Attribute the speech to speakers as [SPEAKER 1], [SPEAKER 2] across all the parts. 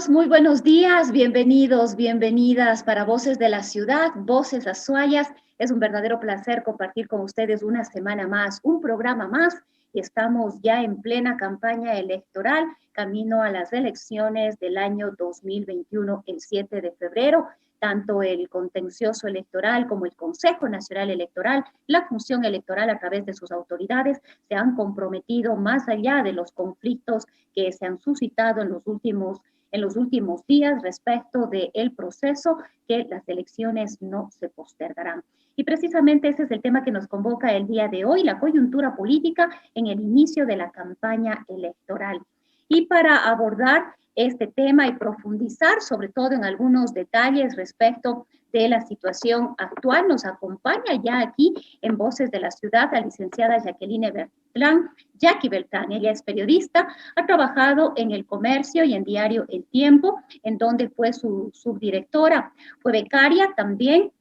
[SPEAKER 1] Amigos, muy buenos días, bienvenidos, bienvenidas para Voces de la Ciudad, Voces Azuayas. Es un verdadero placer compartir con ustedes una semana más, un programa más, y estamos ya en plena campaña electoral, camino a las elecciones del año 2021, el 7 de febrero. Tanto el contencioso electoral como el Consejo Nacional Electoral, la función electoral a través de sus autoridades, se han comprometido más allá de los conflictos que se han suscitado en los últimos días respecto del proceso, que las elecciones no se postergarán. Y precisamente ese es el tema que nos convoca el día de hoy, la coyuntura política en el inicio de la campaña electoral. Y para abordar este tema y profundizar sobre todo en algunos detalles respecto de la situación actual, nos acompaña ya aquí en Voces de la Ciudad la licenciada Jackie Beltrán. Ella es periodista, ha trabajado en El Comercio y en Diario El Tiempo, en donde fue su subdirectora. Fue becaria también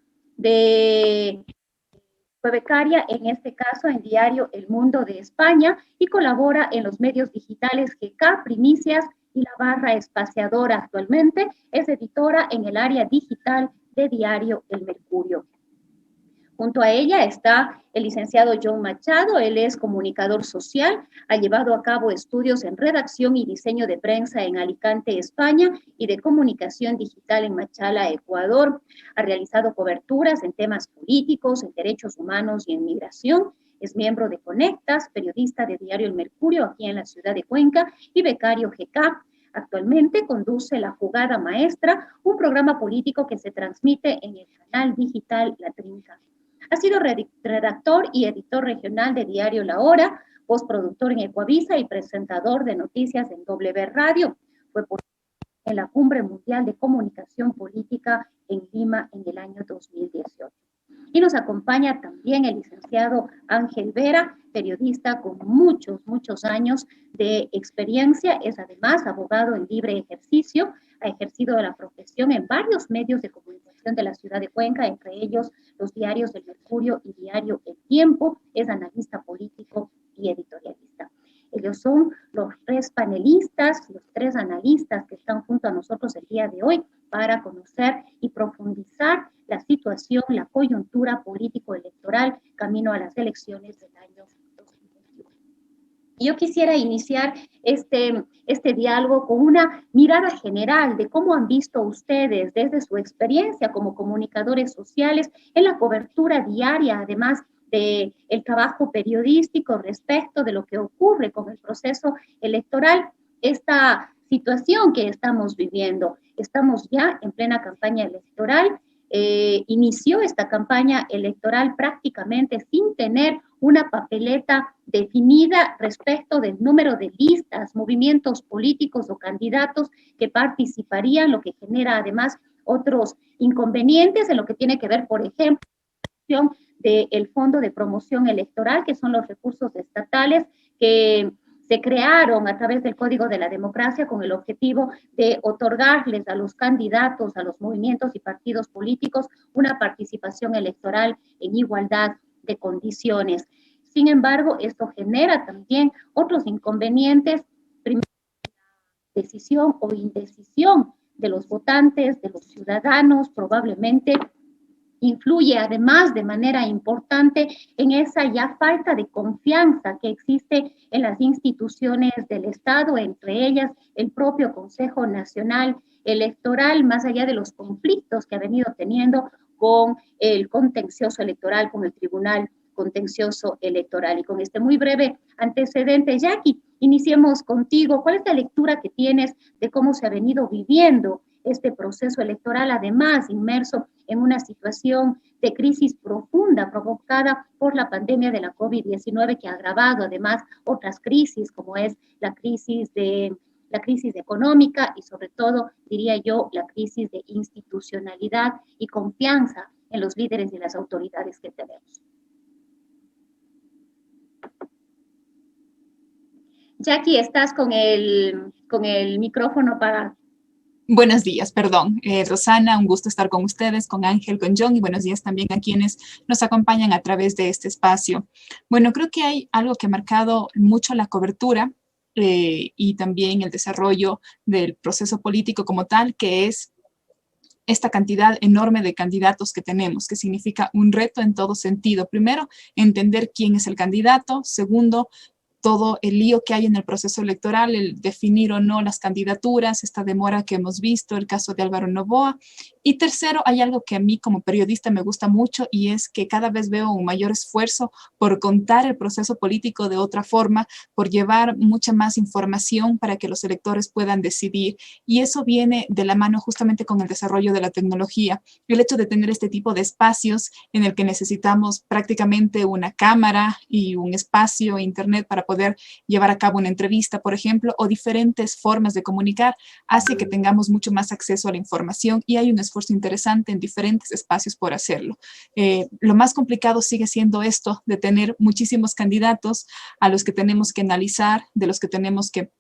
[SPEAKER 1] fue becaria en este caso en Diario El Mundo de España y colabora en los medios digitales GK, Primicias y La Barra Espaciadora. Actualmente es editora en el área digital de Diario El Mercurio. Junto a ella está el licenciado John Machado. Él es comunicador social, ha llevado a cabo estudios en redacción y diseño de prensa en Alicante, España, y de comunicación digital en Machala, Ecuador. Ha realizado coberturas en temas políticos, en derechos humanos y en migración. Es miembro de Conectas, periodista de Diario El Mercurio aquí en la ciudad de Cuenca y becario GK. Actualmente conduce La Jugada Maestra, un programa político que se transmite en el canal digital La Trinca. Ha sido redactor y editor regional de Diario La Hora, postproductor en Ecuavisa y presentador de noticias en W Radio. Fue en la Cumbre Mundial de Comunicación Política en Lima en el año 2018. Y nos acompaña también el licenciado Ángel Vera, periodista con muchos años de experiencia. Es además abogado en libre ejercicio, ha ejercido la profesión en varios medios de comunicación de la ciudad de Cuenca, entre ellos los diarios El Mercurio y Diario El Tiempo. Es analista político y editorialista. Ellos son los tres panelistas, los tres analistas que están junto a nosotros el día de hoy para conocer y profundizar la situación, la coyuntura político-electoral camino a las elecciones del año 2021. Yo quisiera iniciar este diálogo con una mirada general de cómo han visto ustedes desde su experiencia como comunicadores sociales en la cobertura diaria, además del trabajo periodístico respecto de lo que ocurre con el proceso electoral, esta situación que estamos viviendo. Estamos ya en plena campaña electoral. Inició esta campaña electoral prácticamente sin tener una papeleta definida respecto del número de listas, movimientos políticos o candidatos que participarían, lo que genera además otros inconvenientes en lo que tiene que ver, por ejemplo, del Fondo de Promoción Electoral, que son los recursos estatales que se crearon a través del Código de la Democracia con el objetivo de otorgarles a los candidatos, a los movimientos y partidos políticos una participación electoral en igualdad de condiciones. Sin embargo, esto genera también otros inconvenientes, primero, decisión o indecisión de los votantes, de los ciudadanos, probablemente influye además de manera importante en esa ya falta de confianza que existe en las instituciones del Estado, entre ellas el propio Consejo Nacional Electoral, más allá de los conflictos que ha venido teniendo con el contencioso electoral, con el Tribunal Contencioso Electoral. Y con este muy breve antecedente, Jackie, iniciemos contigo. ¿Cuál es la lectura que tienes de cómo se ha venido viviendo este proceso electoral, además inmerso en una situación de crisis profunda provocada por la pandemia de la COVID-19, que ha agravado además otras crisis, como es la crisis económica y sobre todo, diría yo, la crisis de institucionalidad y confianza en los líderes y las autoridades que tenemos? Jackie, estás con el micrófono para...
[SPEAKER 2] Buenos días, perdón. Rosana, un gusto estar con ustedes, con Ángel, con John, y buenos días también a quienes nos acompañan a través de este espacio. Bueno, creo que hay algo que ha marcado mucho la cobertura y también el desarrollo del proceso político como tal, que es esta cantidad enorme de candidatos que tenemos, que significa un reto en todo sentido. Primero, entender quién es el candidato. Segundo, todo el lío que hay en el proceso electoral, el definir o no las candidaturas, esta demora que hemos visto, el caso de Álvaro Noboa. Y tercero, hay algo que a mí como periodista me gusta mucho y es que cada vez veo un mayor esfuerzo por contar el proceso político de otra forma, por llevar mucha más información para que los electores puedan decidir. Y eso viene de la mano justamente con el desarrollo de la tecnología. El hecho de tener este tipo de espacios en el que necesitamos prácticamente una cámara y un espacio, internet para poder llevar a cabo una entrevista, por ejemplo, o diferentes formas de comunicar, hace que tengamos mucho más acceso a la información y hay un esfuerzo interesante en diferentes espacios por hacerlo. Lo más complicado sigue siendo esto de tener muchísimos candidatos a los que tenemos que analizar, de los que tenemos que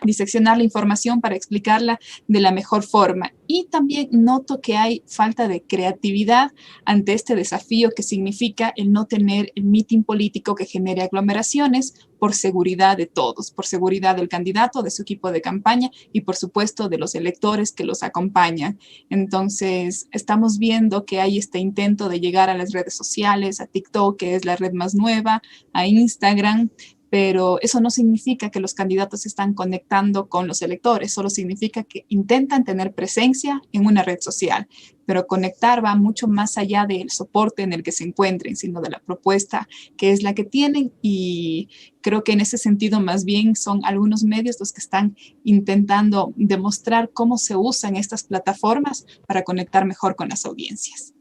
[SPEAKER 2] diseccionar la información para explicarla de la mejor forma. Y también noto que hay falta de creatividad ante este desafío que significa el no tener el meeting político que genere aglomeraciones por seguridad de todos, por seguridad del candidato, de su equipo de campaña y por supuesto de los electores que los acompañan. Entonces, estamos viendo que hay este intento de llegar a las redes sociales, a TikTok, que es la red más nueva, a Instagram, pero eso no significa que los candidatos se están conectando con los electores, solo significa que intentan tener presencia en una red social, pero conectar va mucho más allá del soporte en el que se encuentren, sino de la propuesta que es la que tienen y creo que en ese sentido más bien son algunos medios los que están intentando demostrar cómo se usan estas plataformas para conectar mejor con las audiencias.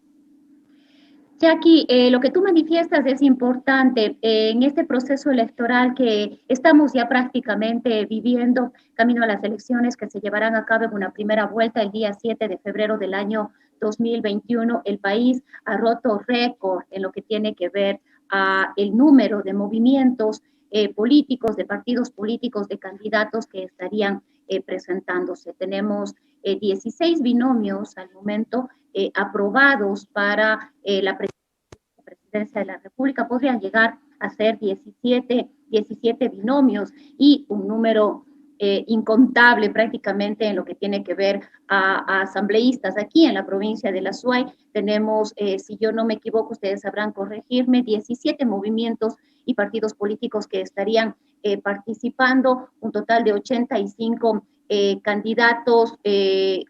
[SPEAKER 1] Jackie, lo que tú manifiestas es importante en este proceso electoral que estamos ya prácticamente viviendo camino a las elecciones que se llevarán a cabo en una primera vuelta el día 7 de febrero del año 2021. El país ha roto récord en lo que tiene que ver a el número de movimientos políticos, de partidos políticos, de candidatos que estarían presentándose. Tenemos 16 binomios al momento aprobados para la presidencia de la República. Podrían llegar a ser 17 binomios y un número incontable prácticamente en lo que tiene que ver a asambleístas. Aquí en la provincia de la Suay tenemos, si yo no me equivoco, ustedes sabrán corregirme, 17 movimientos y partidos políticos que estarían participando, un total de 85 candidatos,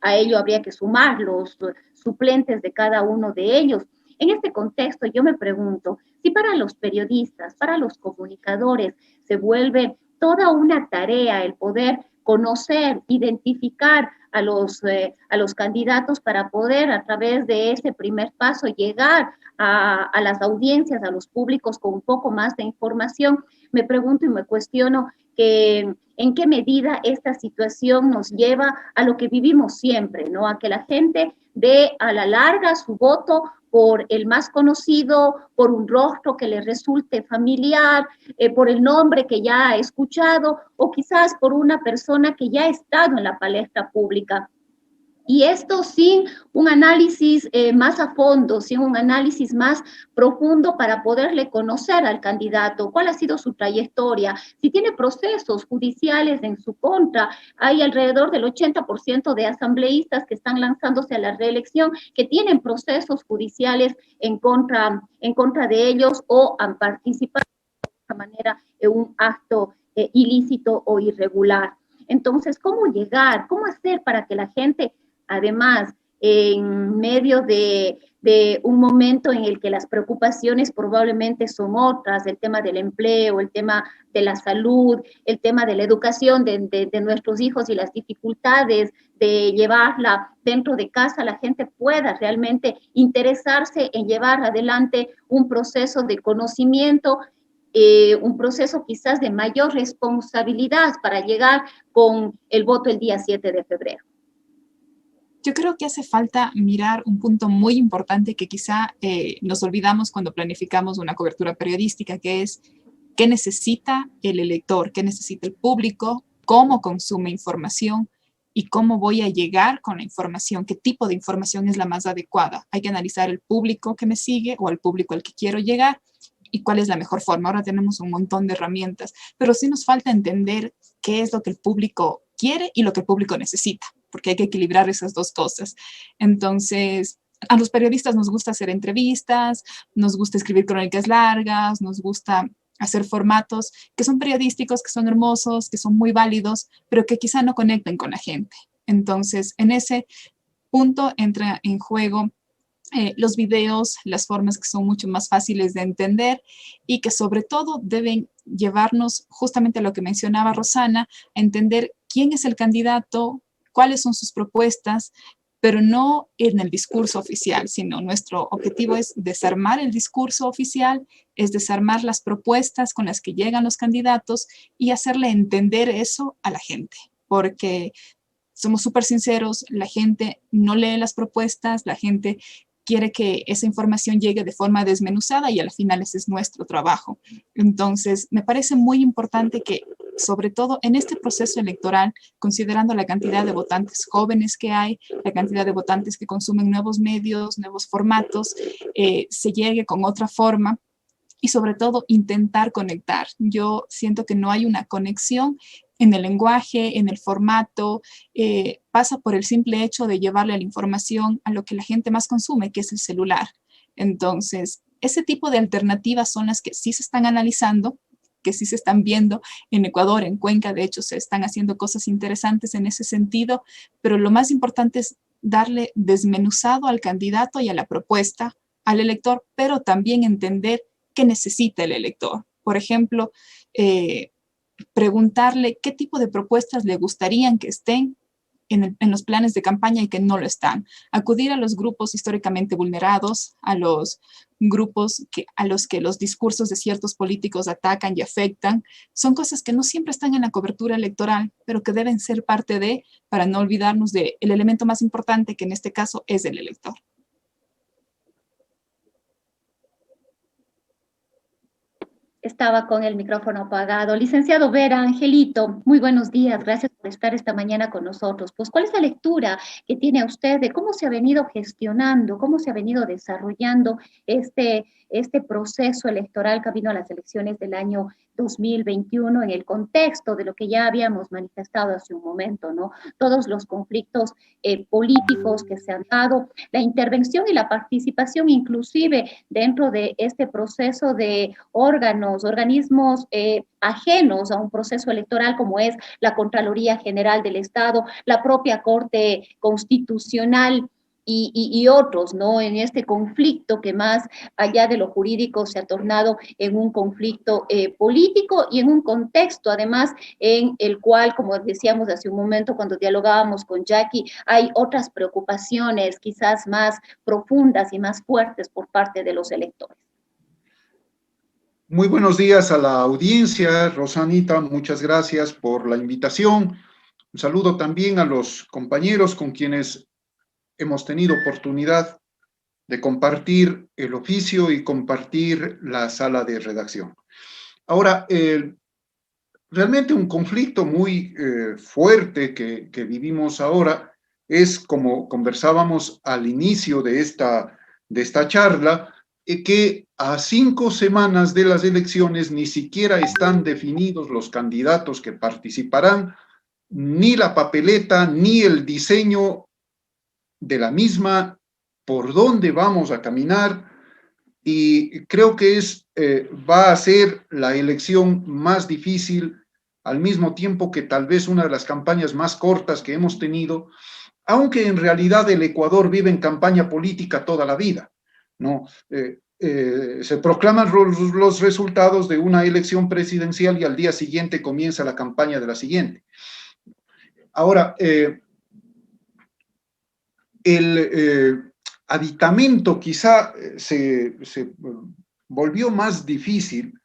[SPEAKER 1] a ello habría que sumar los suplentes de cada uno de ellos. En este contexto, yo me pregunto si para los periodistas, para los comunicadores, se vuelve toda una tarea el poder conocer, identificar a los candidatos para poder a través de ese primer paso llegar a las audiencias, a los públicos con un poco más de información. Me pregunto y me cuestiono que en qué medida esta situación nos lleva a lo que vivimos siempre, ¿no? A que la gente dé a la larga su voto por el más conocido, por un rostro que le resulte familiar, por el nombre que ya ha escuchado o quizás por una persona que ya ha estado en la palestra pública. Y esto sin un análisis más a fondo, sin un análisis más profundo para poderle conocer al candidato, cuál ha sido su trayectoria, si tiene procesos judiciales en su contra. Hay alrededor del 80% de asambleístas que están lanzándose a la reelección que tienen procesos judiciales en contra de ellos o han participado de esta manera en un acto ilícito o irregular. Entonces, ¿cómo llegar? ¿Cómo hacer para que la gente, además, en medio de un momento en el que las preocupaciones probablemente son otras, el tema del empleo, el tema de la salud, el tema de la educación de nuestros hijos y las dificultades de llevarla dentro de casa, la gente pueda realmente interesarse en llevar adelante un proceso de conocimiento, un proceso quizás de mayor responsabilidad para llegar con el voto el día 7 de febrero?
[SPEAKER 2] Yo creo que hace falta mirar un punto muy importante que quizá nos olvidamos cuando planificamos una cobertura periodística, que es qué necesita el elector, qué necesita el público, cómo consume información y cómo voy a llegar con la información, qué tipo de información es la más adecuada. Hay que analizar el público que me sigue o al público al que quiero llegar y cuál es la mejor forma. Ahora tenemos un montón de herramientas, pero sí nos falta entender qué es lo que el público quiere y lo que el público necesita, porque hay que equilibrar esas dos cosas. Entonces, a los periodistas nos gusta hacer entrevistas, nos gusta escribir crónicas largas, nos gusta hacer formatos que son periodísticos, que son hermosos, que son muy válidos, pero que quizá no conecten con la gente. Entonces, en ese punto entra en juego los videos, las formas que son mucho más fáciles de entender y que sobre todo deben llevarnos justamente a lo que mencionaba Rosana, a entender quién es el candidato, cuáles son sus propuestas, pero no en el discurso oficial, sino nuestro objetivo es desarmar el discurso oficial, es desarmar las propuestas con las que llegan los candidatos y hacerle entender eso a la gente, porque somos súper sinceros, la gente no lee las propuestas, la gente quiere que esa información llegue de forma desmenuzada y al final ese es nuestro trabajo. Entonces, me parece muy importante que, sobre todo en este proceso electoral, considerando la cantidad de votantes jóvenes que hay, la cantidad de votantes que consumen nuevos medios, nuevos formatos, se llegue con otra forma y sobre todo intentar conectar. Yo siento que no hay una conexión en el lenguaje, en el formato, pasa por el simple hecho de llevarle la información a lo que la gente más consume, que es el celular. Entonces, ese tipo de alternativas son las que sí se están analizando, que sí se están viendo en Ecuador, en Cuenca, de hecho se están haciendo cosas interesantes en ese sentido, pero lo más importante es darle desmenuzado al candidato y a la propuesta al elector, pero también entender qué necesita el elector. Por ejemplo, preguntarle qué tipo de propuestas le gustarían que estén en los planes de campaña y que no lo están. Acudir a los grupos históricamente vulnerados, a los grupos a los que los discursos de ciertos políticos atacan y afectan, son cosas que no siempre están en la cobertura electoral, pero que deben ser parte de, para no olvidarnos del elemento más importante, que en este caso es el elector.
[SPEAKER 1] Estaba con el micrófono apagado. Licenciado Vera, Angelito, muy buenos días. Gracias por estar esta mañana con nosotros. Pues, ¿cuál es la lectura que tiene usted de cómo se ha venido gestionando, cómo se ha venido desarrollando este proceso electoral camino a las elecciones del año 2021 en el contexto de lo que ya habíamos manifestado hace un momento, ¿no? Todos los conflictos políticos que se han dado, la intervención y la participación inclusive dentro de este proceso de organismos ajenos a un proceso electoral como es la Contraloría General del Estado, la propia Corte Constitucional y otros, ¿no? En este conflicto que más allá de lo jurídico se ha tornado en un conflicto político y en un contexto, además, en el cual, como decíamos hace un momento cuando dialogábamos con Jackie, hay otras preocupaciones quizás más profundas y más fuertes por parte de los electores.
[SPEAKER 3] Muy buenos días a la audiencia, Rosanita, muchas gracias por la invitación. Un saludo también a los compañeros con quienes hemos tenido oportunidad de compartir el oficio y compartir la sala de redacción. Ahora, realmente un conflicto muy fuerte que vivimos ahora es, como conversábamos al inicio de esta charla, que a 5 semanas de las elecciones ni siquiera están definidos los candidatos que participarán, ni la papeleta, ni el diseño de la misma, por dónde vamos a caminar, y creo que va a ser la elección más difícil, al mismo tiempo que tal vez una de las campañas más cortas que hemos tenido, aunque en realidad el Ecuador vive en campaña política toda la vida, ¿no? Se proclaman los resultados de una elección presidencial y al día siguiente comienza la campaña de la siguiente. Ahora, el aditamento quizá se volvió más difícil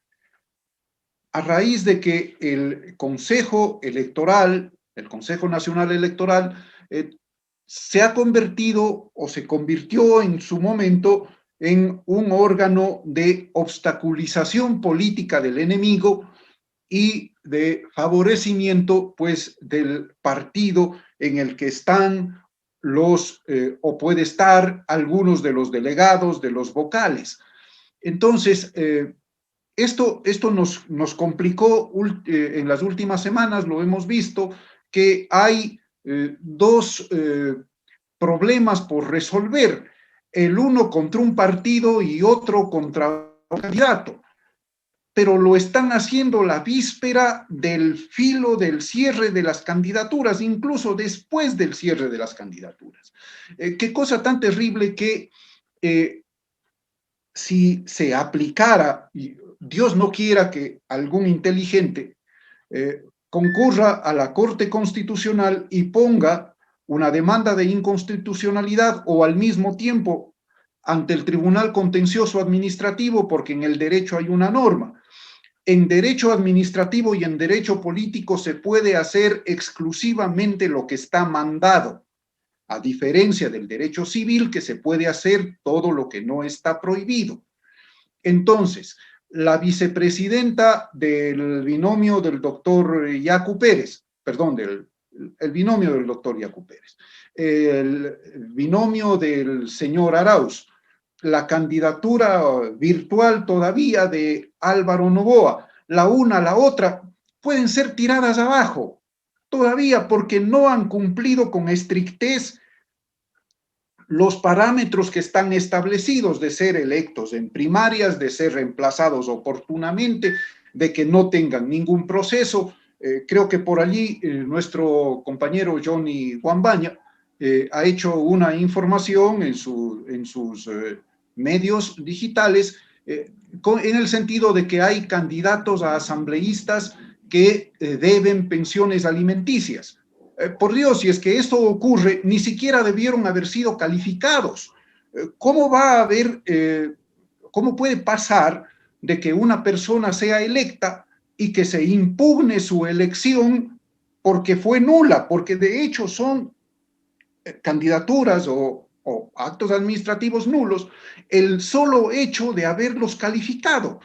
[SPEAKER 3] a raíz de que el Consejo Electoral, el Consejo Nacional Electoral, se ha convertido o se convirtió en su momento en un órgano de obstaculización política del enemigo y de favorecimiento, pues, del partido en el que están o puede estar algunos de los delegados, de los vocales. Entonces, Esto nos complicó en las últimas semanas, lo hemos visto, que hay dos problemas por resolver, el uno contra un partido y otro contra un candidato, pero lo están haciendo la víspera del filo del cierre de las candidaturas, incluso después del cierre de las candidaturas. Qué cosa tan terrible que si se aplicara, y Dios no quiera que algún inteligente concurra a la Corte Constitucional y ponga una demanda de inconstitucionalidad o al mismo tiempo ante el Tribunal Contencioso Administrativo, porque en el derecho hay una norma. En derecho administrativo y en derecho político se puede hacer exclusivamente lo que está mandado, a diferencia del derecho civil, que se puede hacer todo lo que no está prohibido. Entonces, la vicepresidenta del binomio del doctor Yacu Pérez, perdón, el binomio del doctor Yacu Pérez, el binomio del señor Arauz, la candidatura virtual todavía de Álvaro Noboa, la una, la otra, pueden ser tiradas abajo, todavía porque no han cumplido con estrictez los parámetros que están establecidos de ser electos en primarias, de ser reemplazados oportunamente, de que no tengan ningún proceso. Creo que por allí nuestro compañero Johnny Guambaña ha hecho una información en sus medios digitales en el sentido de que hay candidatos a asambleístas que deben pensiones alimenticias. Por Dios, si es que esto ocurre, ni siquiera debieron haber sido calificados. ¿Cómo va a haber, cómo puede pasar de que una persona sea electa y que se impugne su elección porque fue nula? Porque de hecho son candidaturas o actos administrativos nulos, el solo hecho de haberlos calificado.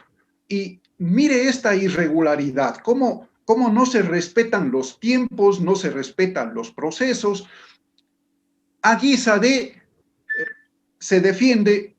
[SPEAKER 3] Y mire esta irregularidad, cómo no se respetan los tiempos, no se respetan los procesos, a guisa de se defiende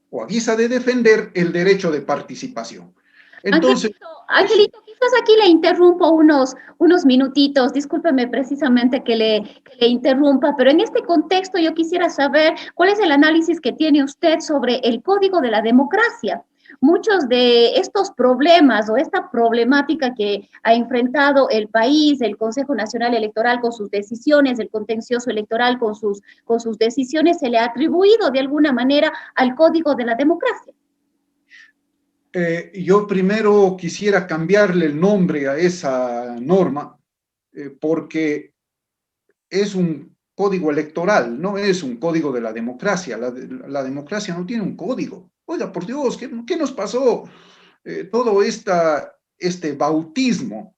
[SPEAKER 3] o a guisa de defender el derecho de participación. Entonces,
[SPEAKER 1] Angelito, quizás aquí le interrumpo unos minutitos, discúlpeme precisamente que le interrumpa, pero en este contexto yo quisiera saber cuál es el análisis que tiene usted sobre el Código de la Democracia. Muchos de estos problemas o esta problemática que ha enfrentado el país, el Consejo Nacional Electoral con sus decisiones, el contencioso electoral con sus decisiones, se le ha atribuido de alguna manera al Código de la Democracia.
[SPEAKER 3] Yo primero quisiera cambiarle el nombre a esa norma porque es un código electoral, no es un código de la democracia. La democracia no tiene un código. Oiga, por Dios, ¿qué nos pasó? Todo este bautismo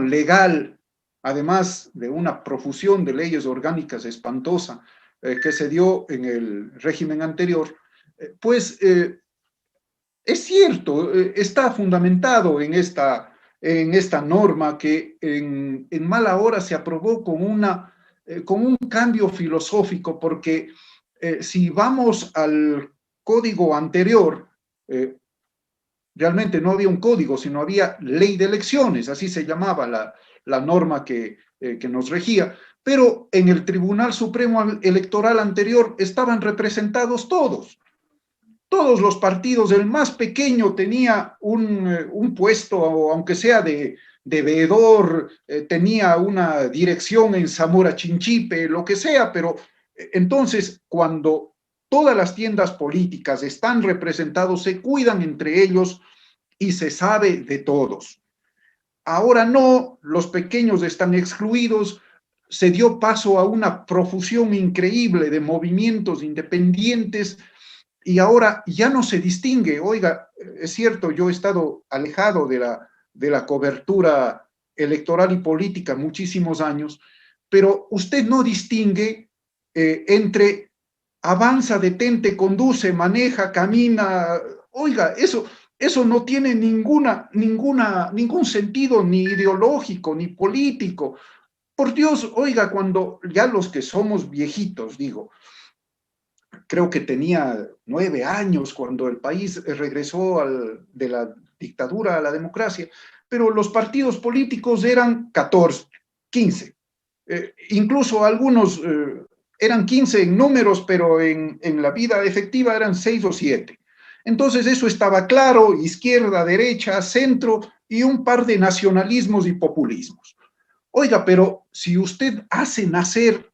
[SPEAKER 3] legal, además de una profusión de leyes orgánicas espantosa que se dio en el régimen anterior, pues es cierto, está fundamentado en esta norma que en mala hora se aprobó con un cambio filosófico, porque si vamos al código anterior, realmente no había un código, sino había ley de elecciones, así se llamaba la norma que nos regía, pero en el Tribunal Supremo Electoral anterior estaban representados todos los partidos. El más pequeño tenía un puesto, aunque sea de veedor, tenía una dirección en Zamora Chinchipe, lo que sea, pero entonces cuando todas las tiendas políticas están representados, se cuidan entre ellos y se sabe de todos. Ahora no, los pequeños están excluidos, se dio paso a una profusión increíble de movimientos independientes y ahora ya no se distingue. Oiga, es cierto, yo he estado alejado de la cobertura electoral y política muchísimos años, pero usted no distingue entre avanza, detente, conduce, maneja, camina. Oiga, eso no tiene ningún sentido, ni ideológico, ni político. Por Dios, oiga, cuando ya los que somos viejitos, digo, creo que tenía 9 años cuando el país regresó de la dictadura a la democracia, pero los partidos políticos eran 14, 15. Incluso algunos eran 15 en números, pero en la vida efectiva eran 6 o 7. Entonces eso estaba claro: izquierda, derecha, centro y un par de nacionalismos y populismos. Oiga, pero si usted hace nacer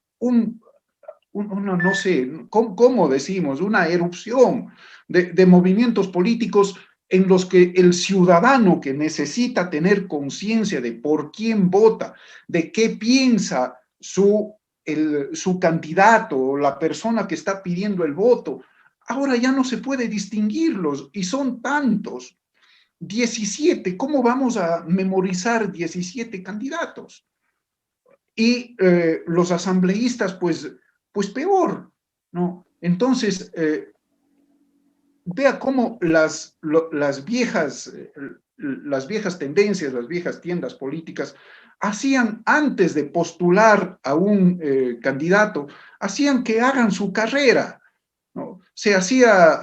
[SPEAKER 3] no sé, ¿cómo decimos? Una erupción de movimientos políticos en los que el ciudadano que necesita tener conciencia de por quién vota, de qué piensa su candidato o la persona que está pidiendo el voto, ahora ya no se puede distinguirlos y son tantos. 17, ¿cómo vamos a memorizar 17 candidatos? Y los asambleístas, pues peor, ¿no? Entonces, vea cómo las viejas tendencias, las viejas tiendas políticas, hacían, antes de postular a un candidato, hacían que hagan su carrera, ¿no? Se hacía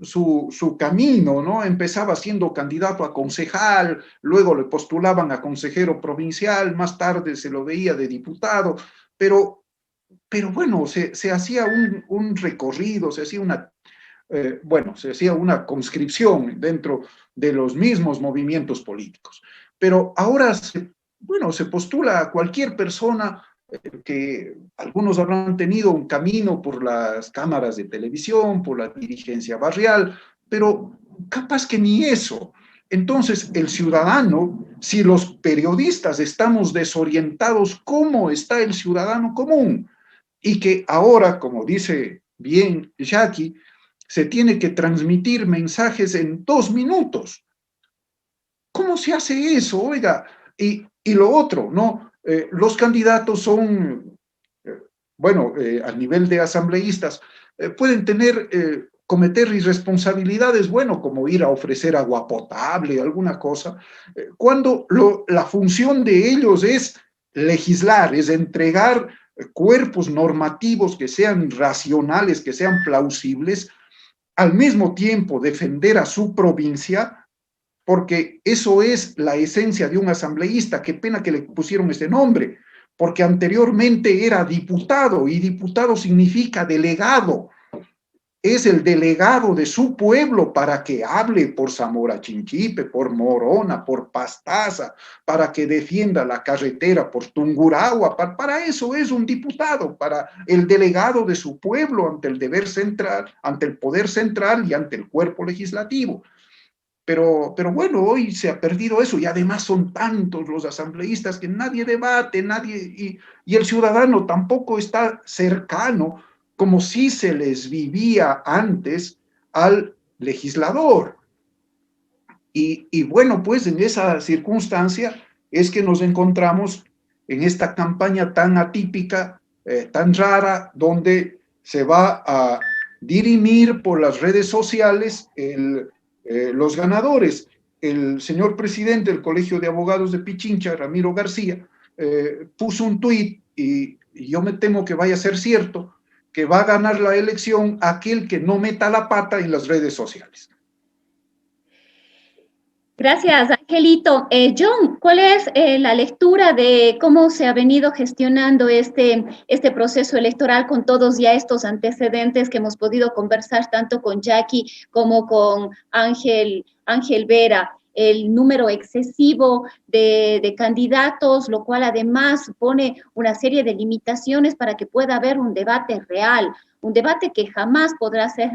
[SPEAKER 3] su camino, ¿no? Empezaba siendo candidato a concejal, luego le postulaban a consejero provincial, más tarde se lo veía de diputado, pero bueno, se hacía un recorrido, se hacía se hacía una conscripción dentro de los mismos movimientos políticos. Pero ahora, se postula a cualquier persona, que algunos habrán tenido un camino por las cámaras de televisión, por la dirigencia barrial, pero capaz que ni eso. Entonces, el ciudadano, si los periodistas estamos desorientados, ¿cómo está el ciudadano común? Y que ahora, como dice bien Jackie, se tiene que transmitir mensajes en 2 minutos. ¿Cómo se hace eso? Oiga, y lo otro, ¿no? Los candidatos son, al nivel de asambleístas, pueden cometer irresponsabilidades, como ir a ofrecer agua potable, alguna cosa, cuando la función de ellos es legislar, es entregar cuerpos normativos que sean racionales, que sean plausibles, al mismo tiempo defender a su provincia, porque eso es la esencia de un asambleísta. Qué pena que le pusieron este nombre, porque anteriormente era diputado, y diputado significa delegado. Es el delegado de su pueblo para que hable por Zamora Chinchipe, por Morona, por Pastaza, para que defienda la carretera por Tungurahua. Para eso es un diputado, para el delegado de su pueblo ante el deber central, ante el poder central y ante el cuerpo legislativo. Pero bueno, hoy se ha perdido eso, y además son tantos los asambleístas que nadie debate, y el ciudadano tampoco está cercano, como si se les vivía antes, al legislador. Y bueno, pues en esa circunstancia es que nos encontramos en esta campaña tan atípica, tan rara, donde se va a dirimir por las redes sociales los ganadores. El señor presidente del Colegio de Abogados de Pichincha, Ramiro García, puso un tuit, y yo me temo que vaya a ser cierto, que va a ganar la elección aquel que no meta la pata en las redes sociales.
[SPEAKER 1] Gracias, Angelito. John, ¿cuál es la lectura de cómo se ha venido gestionando este proceso electoral con todos ya estos antecedentes que hemos podido conversar tanto con Jackie como con Ángel Vera? El número excesivo de candidatos, lo cual además pone una serie de limitaciones para que pueda haber un debate real, un debate que jamás podrá ser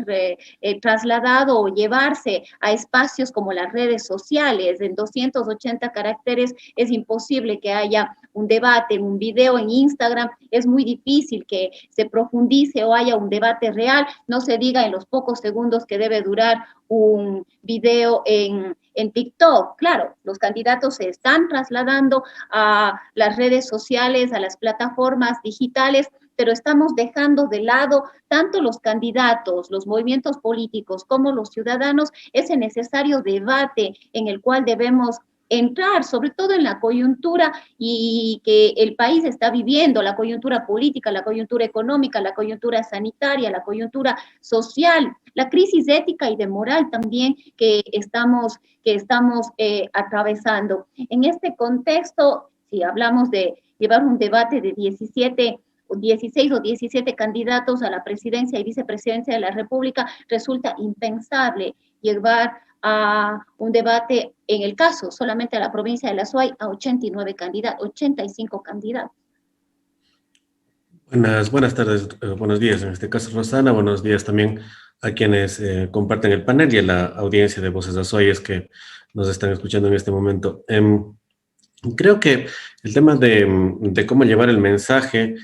[SPEAKER 1] trasladado o llevarse a espacios como las redes sociales. En 280 caracteres es imposible que haya un debate. En un video en Instagram es muy difícil que se profundice o haya un debate real, no se diga en los pocos segundos que debe durar un video en TikTok. Claro, los candidatos se están trasladando a las redes sociales, a las plataformas digitales, pero estamos dejando de lado tanto los candidatos, los movimientos políticos como los ciudadanos, ese necesario debate en el cual debemos entrar, sobre todo en la coyuntura y que el país está viviendo, la coyuntura política, la coyuntura económica, la coyuntura sanitaria, la coyuntura social, la crisis ética y de moral también que estamos atravesando. En este contexto, si hablamos de llevar un debate de 16 o 17 candidatos a la presidencia y vicepresidencia de la República, resulta impensable llevar a un debate, en el caso solamente a la provincia de La Suay, a 89 candidatos, 85 candidatos.
[SPEAKER 4] Buenas tardes, buenos días en este caso, Rosana. Buenos días también a quienes comparten el panel y a la audiencia de Voces Azuayes que nos están escuchando en este momento. Creo que el tema de cómo llevar el mensaje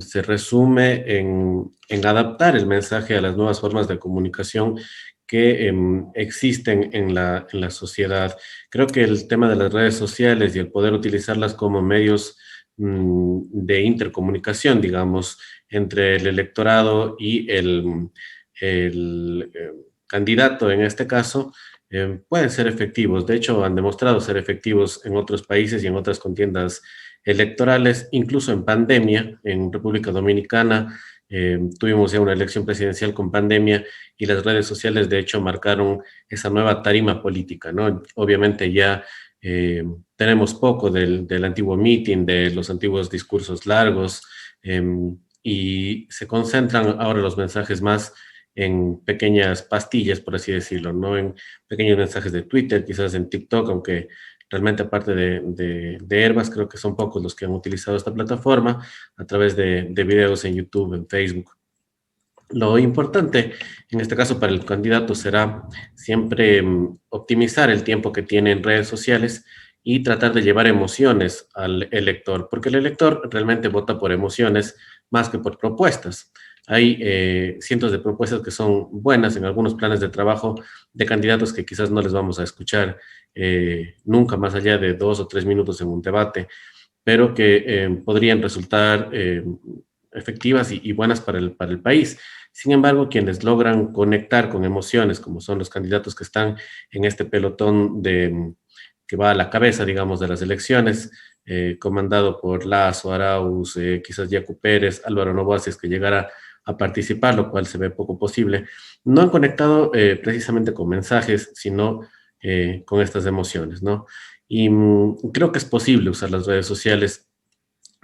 [SPEAKER 4] se resume en adaptar el mensaje a las nuevas formas de comunicación que existen en la sociedad. Creo que el tema de las redes sociales y el poder utilizarlas como medios de intercomunicación, digamos, entre el electorado y el candidato en este caso, pueden ser efectivos. De hecho, han demostrado ser efectivos en otros países y en otras contiendas electorales, incluso en pandemia, en República Dominicana. Tuvimos ya una elección presidencial con pandemia y las redes sociales, de hecho, marcaron esa nueva tarima política, ¿no? Obviamente ya tenemos poco del antiguo meeting, de los antiguos discursos largos, y se concentran ahora los mensajes más en pequeñas pastillas, por así decirlo, ¿no? En pequeños mensajes de Twitter, quizás en TikTok, aunque realmente aparte de Herbas, creo que son pocos los que han utilizado esta plataforma a través de videos en YouTube, en Facebook. Lo importante en este caso para el candidato será siempre optimizar el tiempo que tiene en redes sociales y tratar de llevar emociones al elector, porque el elector realmente vota por emociones más que por propuestas. Hay cientos de propuestas que son buenas en algunos planes de trabajo de candidatos que quizás no les vamos a escuchar nunca más allá de 2 o 3 minutos en un debate, pero que podrían resultar efectivas y buenas para el país. Sin embargo, quienes logran conectar con emociones, como son los candidatos que están en este pelotón que va a la cabeza, digamos, de las elecciones, comandado por Lazo, Arauz, quizás Yacu Pérez, Álvaro Noboa, si es que llegara a participar, lo cual se ve poco posible, no han conectado precisamente con mensajes, sino con estas emociones, ¿no? Y creo que es posible usar las redes sociales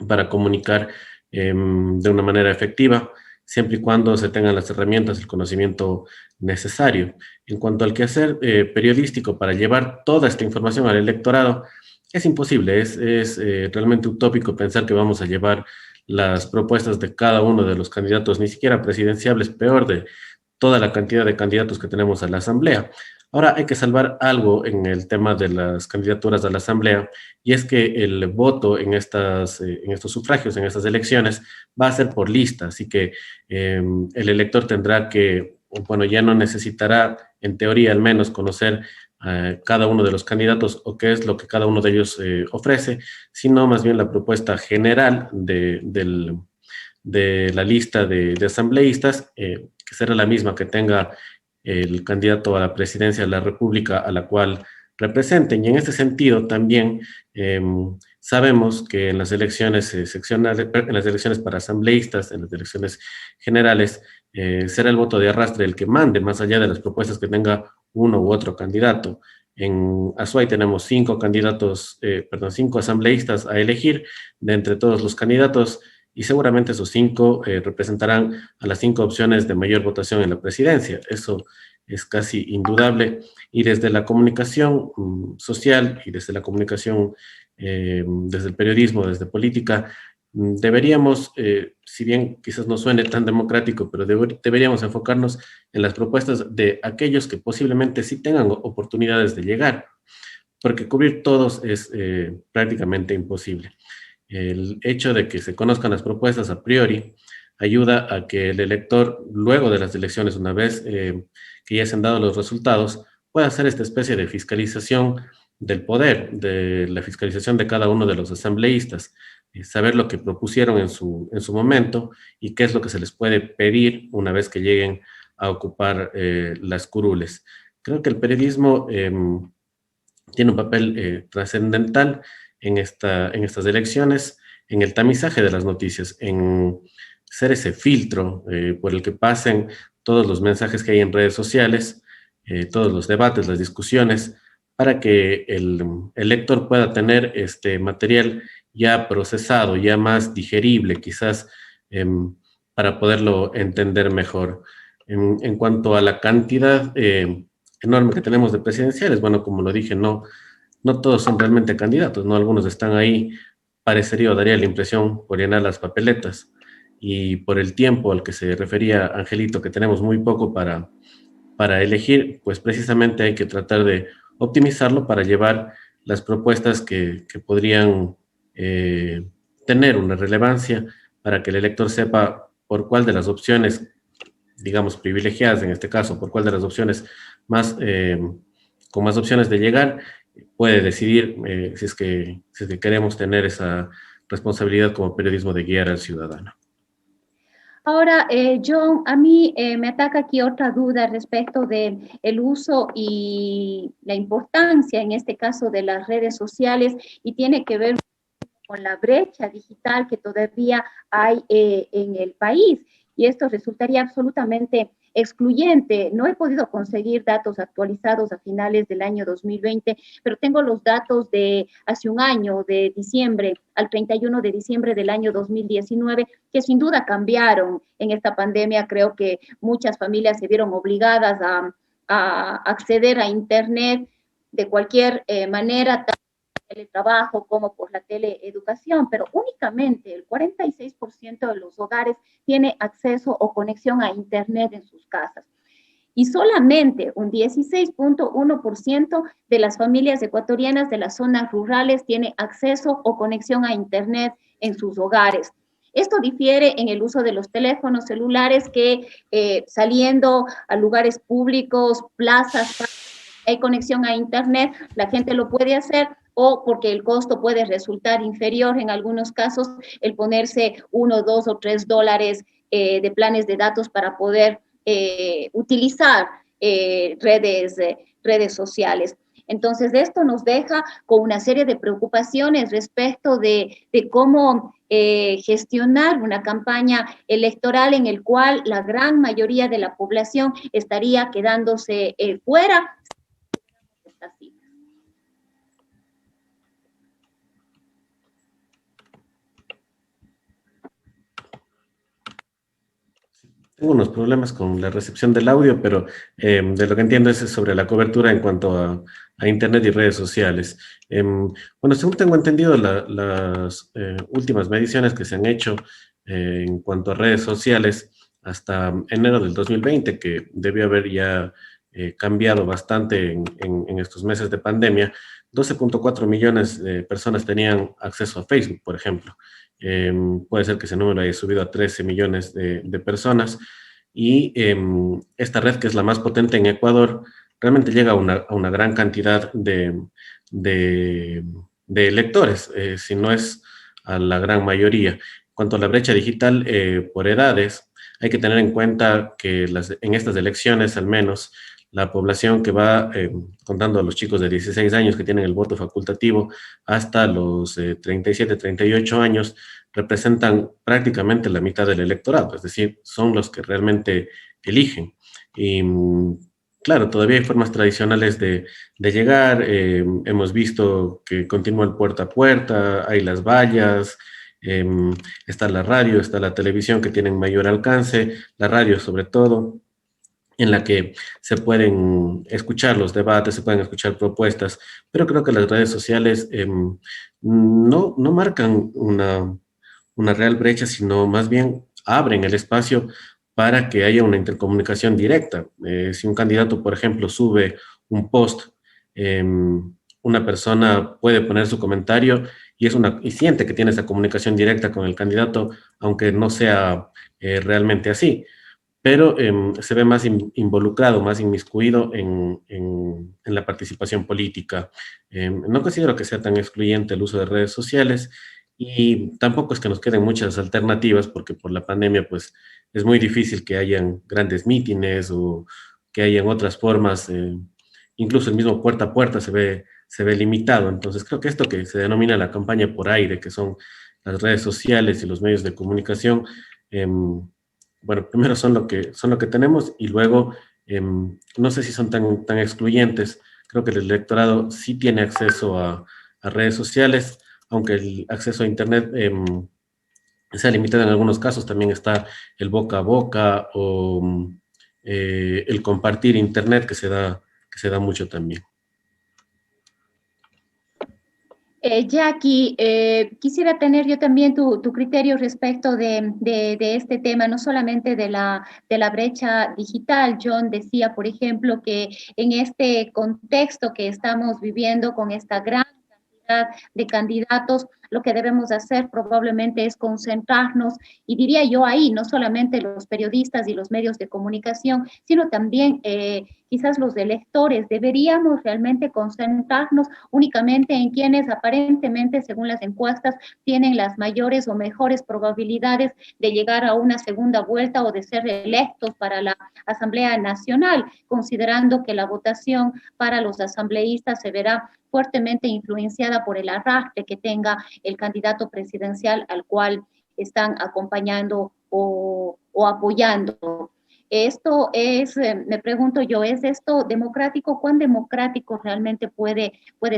[SPEAKER 4] para comunicar de una manera efectiva, siempre y cuando se tengan las herramientas, el conocimiento necesario. En cuanto al quehacer periodístico para llevar toda esta información al electorado, es imposible, es realmente utópico pensar que vamos a llevar las propuestas de cada uno de los candidatos, ni siquiera presidenciables, peor de toda la cantidad de candidatos que tenemos a la Asamblea. Ahora hay que salvar algo en el tema de las candidaturas a la Asamblea, y es que el voto en estos sufragios, en estas elecciones, va a ser por lista, así que el elector tendrá que, bueno, ya no necesitará, en teoría al menos, conocer cada uno de los candidatos o qué es lo que cada uno de ellos ofrece, sino más bien la propuesta general de la lista de asambleístas, que será la misma que tenga el candidato a la presidencia de la República a la cual representen. Y en este sentido también sabemos que en las elecciones seccionales, en las elecciones para asambleístas, en las elecciones generales, será el voto de arrastre el que mande, más allá de las propuestas que tenga uno u otro candidato. En Azuay tenemos 5 asambleístas a elegir de entre todos los candidatos, y seguramente esos 5 representarán a las 5 opciones de mayor votación en la presidencia. Eso es casi indudable. Y desde la comunicación social y desde la comunicación, desde el periodismo, desde política, deberíamos, si bien quizás no suene tan democrático, pero deberíamos enfocarnos en las propuestas de aquellos que posiblemente sí tengan oportunidades de llegar, porque cubrir todos es prácticamente imposible. El hecho de que se conozcan las propuestas a priori ayuda a que el elector, luego de las elecciones, una vez que ya se han dado los resultados, pueda hacer esta especie de fiscalización del poder, de la fiscalización de cada uno de los asambleístas, saber lo que propusieron en su momento y qué es lo que se les puede pedir una vez que lleguen a ocupar las curules. Creo que el periodismo tiene un papel trascendental en estas elecciones, en el tamizaje de las noticias, en ser ese filtro por el que pasen todos los mensajes que hay en redes sociales, todos los debates, las discusiones, para que el lector pueda tener este material ya procesado, ya más digerible, quizás para poderlo entender mejor. En cuanto a la cantidad enorme que tenemos de presidenciales, bueno, como lo dije, no todos son realmente candidatos, ¿no? Algunos están ahí, parecería o daría la impresión por llenar las papeletas. Y por el tiempo al que se refería Angelito, que tenemos muy poco para elegir, pues precisamente hay que tratar de optimizarlo para llevar las propuestas que podrían tener una relevancia para que el elector sepa por cuál de las opciones, digamos, privilegiadas en este caso, por cuál de las opciones más, con más opciones de llegar, puede decidir si es que queremos tener esa responsabilidad como periodismo de guiar al ciudadano.
[SPEAKER 1] Ahora, John, a mí me ataca aquí otra duda respecto del uso y la importancia, en este caso, de las redes sociales, y tiene que ver con la brecha digital que todavía hay en el país. Y esto resultaría absolutamente excluyente. No he podido conseguir datos actualizados a finales del año 2020, pero tengo los datos de hace un año, de diciembre al 31 de diciembre del año 2019, que sin duda cambiaron en esta pandemia. Creo que muchas familias se vieron obligadas a acceder a Internet de cualquier manera, teletrabajo como por la teleeducación, pero únicamente el 46% de los hogares tiene acceso o conexión a Internet en sus casas. Y solamente un 16.1% de las familias ecuatorianas de las zonas rurales tiene acceso o conexión a Internet en sus hogares. Esto difiere en el uso de los teléfonos celulares que saliendo a lugares públicos, plazas, hay conexión a Internet, la gente lo puede hacer, o porque el costo puede resultar inferior en algunos casos, el ponerse $1, $2 o $3 de planes de datos para poder utilizar redes sociales. Entonces, esto nos deja con una serie de preocupaciones respecto de cómo gestionar una campaña electoral en el cual la gran mayoría de la población estaría quedándose fuera.
[SPEAKER 4] Tengo unos problemas con la recepción del audio, pero de lo que entiendo es sobre la cobertura en cuanto a Internet y redes sociales. Bueno, según tengo entendido, las últimas mediciones que se han hecho en cuanto a redes sociales hasta enero del 2020, que debió haber ya cambiado bastante en estos meses de pandemia, 12.4 millones de personas tenían acceso a Facebook, por ejemplo. Puede ser que ese número haya subido a 13 millones de personas y esta red, que es la más potente en Ecuador, realmente llega a una gran cantidad de electores, si no es a la gran mayoría. En cuanto a la brecha digital por edades, hay que tener en cuenta que en estas elecciones, al menos, la población que va contando a los chicos de 16 años que tienen el voto facultativo hasta los 37, 38 años, representan prácticamente la mitad del electorado, es decir, son los que realmente eligen. Y claro, todavía hay formas tradicionales de llegar, hemos visto que continúa el puerta a puerta, hay las vallas, está la radio, está la televisión que tienen mayor alcance, la radio sobre todo, en la que se pueden escuchar los debates, se pueden escuchar propuestas, pero creo que las redes sociales no marcan una real brecha, sino más bien abren el espacio para que haya una intercomunicación directa. Si un candidato, por ejemplo, sube un post, una persona puede poner su comentario y siente que tiene esa comunicación directa con el candidato, aunque no sea realmente así, pero se ve más involucrado, más inmiscuido en la participación política. No considero que sea tan excluyente el uso de redes sociales y tampoco es que nos queden muchas alternativas, porque por la pandemia pues es muy difícil que hayan grandes mítines o que hayan otras formas, incluso el mismo puerta a puerta se se ve limitado. Entonces creo que esto que se denomina la campaña por aire, que son las redes sociales y los medios de comunicación, bueno, primero son lo que tenemos y luego no sé si son tan excluyentes. Creo que el electorado sí tiene acceso a redes sociales, aunque el acceso a Internet sea limitado en algunos casos. También está el boca a boca o el compartir Internet que se da mucho también.
[SPEAKER 1] Jackie, quisiera tener yo también tu criterio respecto de este tema, no solamente de la brecha digital. John decía, por ejemplo, que en este contexto que estamos viviendo con esta gran cantidad de candidatos, lo que debemos hacer probablemente es concentrarnos, y diría yo ahí, no solamente los periodistas y los medios de comunicación, sino también quizás los electores. Deberíamos realmente concentrarnos únicamente en quienes aparentemente, según las encuestas, tienen las mayores o mejores probabilidades de llegar a una segunda vuelta o de ser electos para la Asamblea Nacional, considerando que la votación para los asambleístas se verá fuertemente influenciada por el arrastre que tenga el candidato presidencial al cual están acompañando o apoyando. Esto es, me pregunto yo, ¿es esto democrático? ¿Cuán democrático realmente puede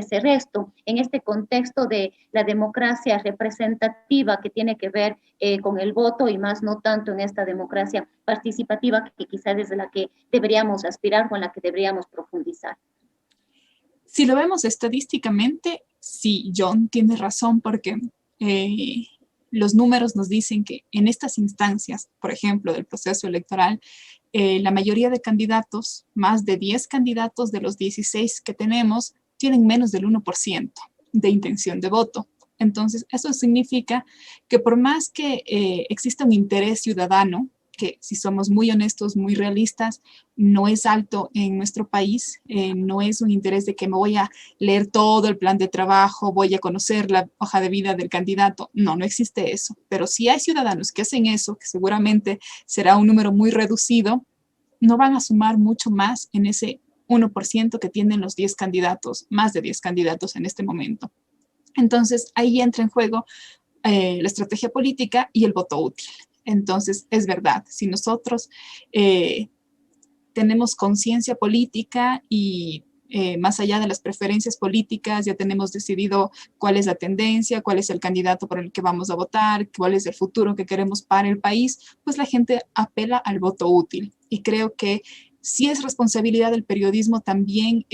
[SPEAKER 1] ser esto en este contexto de la democracia representativa que tiene que ver con el voto, y más no tanto en esta democracia participativa que quizás es la que deberíamos aspirar o en la que deberíamos profundizar?
[SPEAKER 2] Si lo vemos estadísticamente, sí, John tiene razón, porque los números nos dicen que en estas instancias, por ejemplo, del proceso electoral, la mayoría de candidatos, más de 10 candidatos de los 16 que tenemos, tienen menos del 1% de intención de voto. Entonces, eso significa que por más que exista un interés ciudadano, que si somos muy honestos, muy realistas, no es alto en nuestro país, no es un interés de que me voy a leer todo el plan de trabajo, voy a conocer la hoja de vida del candidato. No, no existe eso. Pero si hay ciudadanos que hacen eso, que seguramente será un número muy reducido, no van a sumar mucho más en ese 1% que tienen los 10 candidatos, más de 10 candidatos en este momento. Entonces, ahí entra en juego la estrategia política y el voto útil. Entonces, es verdad, si nosotros tenemos conciencia política y más allá de las preferencias políticas, ya tenemos decidido cuál es la tendencia, cuál es el candidato por el que vamos a votar, cuál es el futuro que queremos para el país, pues la gente apela al voto útil. Y creo que sí es responsabilidad del periodismo también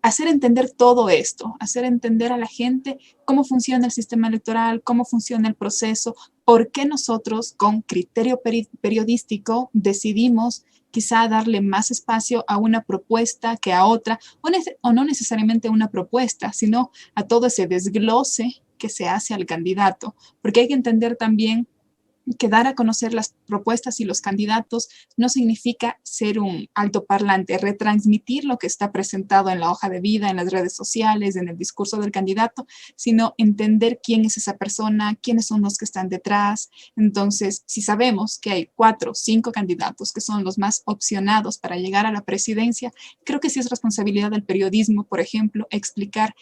[SPEAKER 2] hacer entender todo esto, hacer entender a la gente cómo funciona el sistema electoral, cómo funciona el proceso, por qué nosotros con criterio periodístico decidimos quizá darle más espacio a una propuesta que a otra, o no necesariamente a una propuesta, sino a todo ese desglose que se hace al candidato, porque hay que entender también que dar a conocer las propuestas y los candidatos no significa ser un altoparlante, retransmitir lo que está presentado en la hoja de vida, en las redes sociales, en el discurso del candidato, sino entender quién es esa persona, quiénes son los que están detrás. Entonces, si sabemos que hay 4 o 5 candidatos que son los más opcionados para llegar a la presidencia, creo que sí es responsabilidad del periodismo, por ejemplo, explicar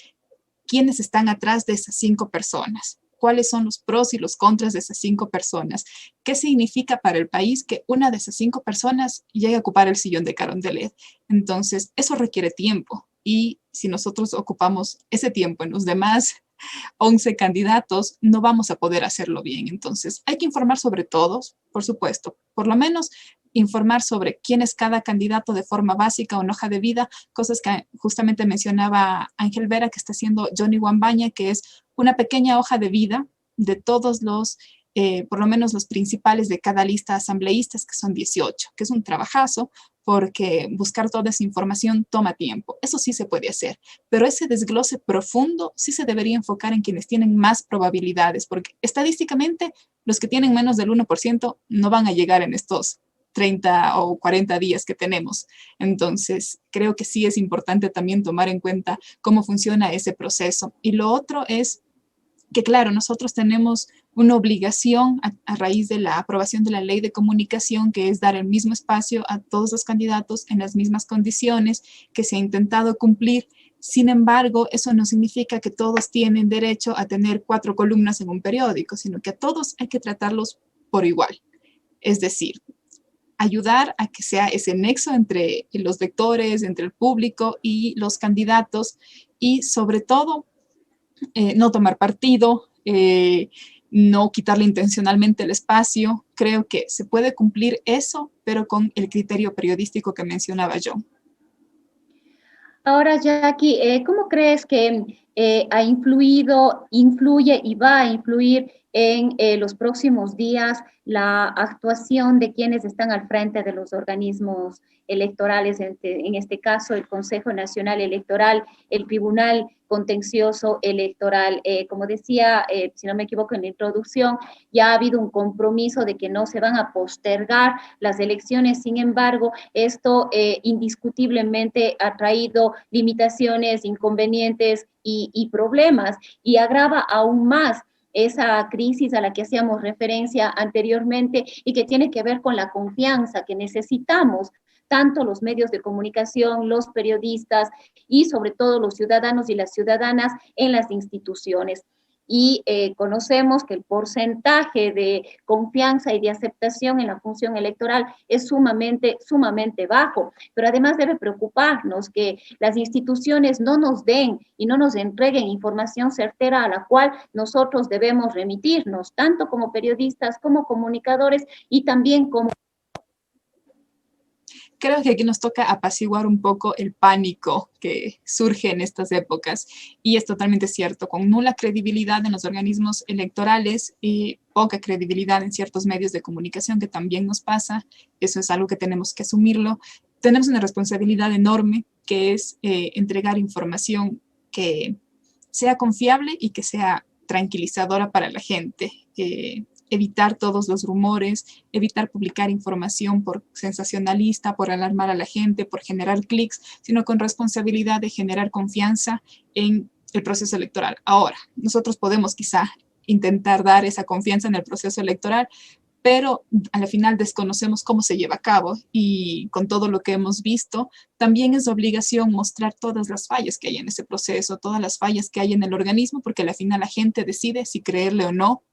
[SPEAKER 2] quiénes están atrás de esas 5 personas. ¿Cuáles son los pros y los contras de esas 5 personas? ¿Qué significa para el país que una de esas 5 personas llegue a ocupar el sillón de Carondelet? Entonces, eso requiere tiempo. Y si nosotros ocupamos ese tiempo en los demás 11 candidatos, no vamos a poder hacerlo bien. Entonces, hay que informar sobre todos, por supuesto. Por lo menos informar sobre quién es cada candidato de forma básica o en hoja de vida, cosas que justamente mencionaba Ángel Vera, que está haciendo Johnny Wambaña, que es una pequeña hoja de vida de todos los, por lo menos los principales de cada lista asambleístas, que son 18, que es un trabajazo, porque buscar toda esa información toma tiempo. Eso sí se puede hacer, pero ese desglose profundo sí se debería enfocar en quienes tienen más probabilidades, porque estadísticamente los que tienen menos del 1% no van a llegar en estos 30 o 40 días que tenemos. Entonces, creo que sí es importante también tomar en cuenta cómo funciona ese proceso. Y lo otro es que, claro, nosotros tenemos una obligación a raíz de la aprobación de la ley de comunicación, que es dar el mismo espacio a todos los candidatos en las mismas condiciones que se ha intentado cumplir. Sin embargo, eso no significa que todos tienen derecho a tener 4 columnas en un periódico, sino que a todos hay que tratarlos por igual. Es decir, ayudar a que sea ese nexo entre los lectores, entre el público y los candidatos, y sobre todo, no tomar partido, no quitarle intencionalmente el espacio. Creo que se puede cumplir eso, pero con el criterio periodístico que mencionaba yo.
[SPEAKER 1] Ahora, Jackie, ¿cómo crees que ha influido, influye y va a influir en los próximos días la actuación de quienes están al frente de los organismos electorales, en este caso el Consejo Nacional Electoral, el Tribunal Contencioso Electoral? Como decía, si no me equivoco en la introducción, ya ha habido un compromiso de que no se van a postergar las elecciones. Sin embargo, esto indiscutiblemente ha traído limitaciones, inconvenientes y problemas, y agrava aún más esa crisis a la que hacíamos referencia anteriormente y que tiene que ver con la confianza que necesitamos tanto los medios de comunicación, los periodistas y sobre todo los ciudadanos y las ciudadanas en las instituciones. Y conocemos que el porcentaje de confianza y de aceptación en la función electoral es sumamente bajo, pero además debe preocuparnos que las instituciones no nos den y no nos entreguen información certera a la cual nosotros debemos remitirnos, tanto como periodistas, como comunicadores y también como...
[SPEAKER 2] Creo que aquí nos toca apaciguar un poco el pánico que surge en estas épocas, y es totalmente cierto, con nula credibilidad en los organismos electorales y poca credibilidad en ciertos medios de comunicación, que también nos pasa. Eso es algo que tenemos que asumirlo. Tenemos una responsabilidad enorme, que es entregar información que sea confiable y que sea tranquilizadora para la gente. Evitar todos los rumores, evitar publicar información por sensacionalista, por alarmar a la gente, por generar clics, sino con responsabilidad de generar confianza en el proceso electoral. Ahora, nosotros podemos quizá intentar dar esa confianza en el proceso electoral, pero a la final desconocemos cómo se lleva a cabo, y con todo lo que hemos visto, también es obligación mostrar todas las fallas que hay en ese proceso, todas las fallas que hay en el organismo, porque a la final la gente decide si creerle o no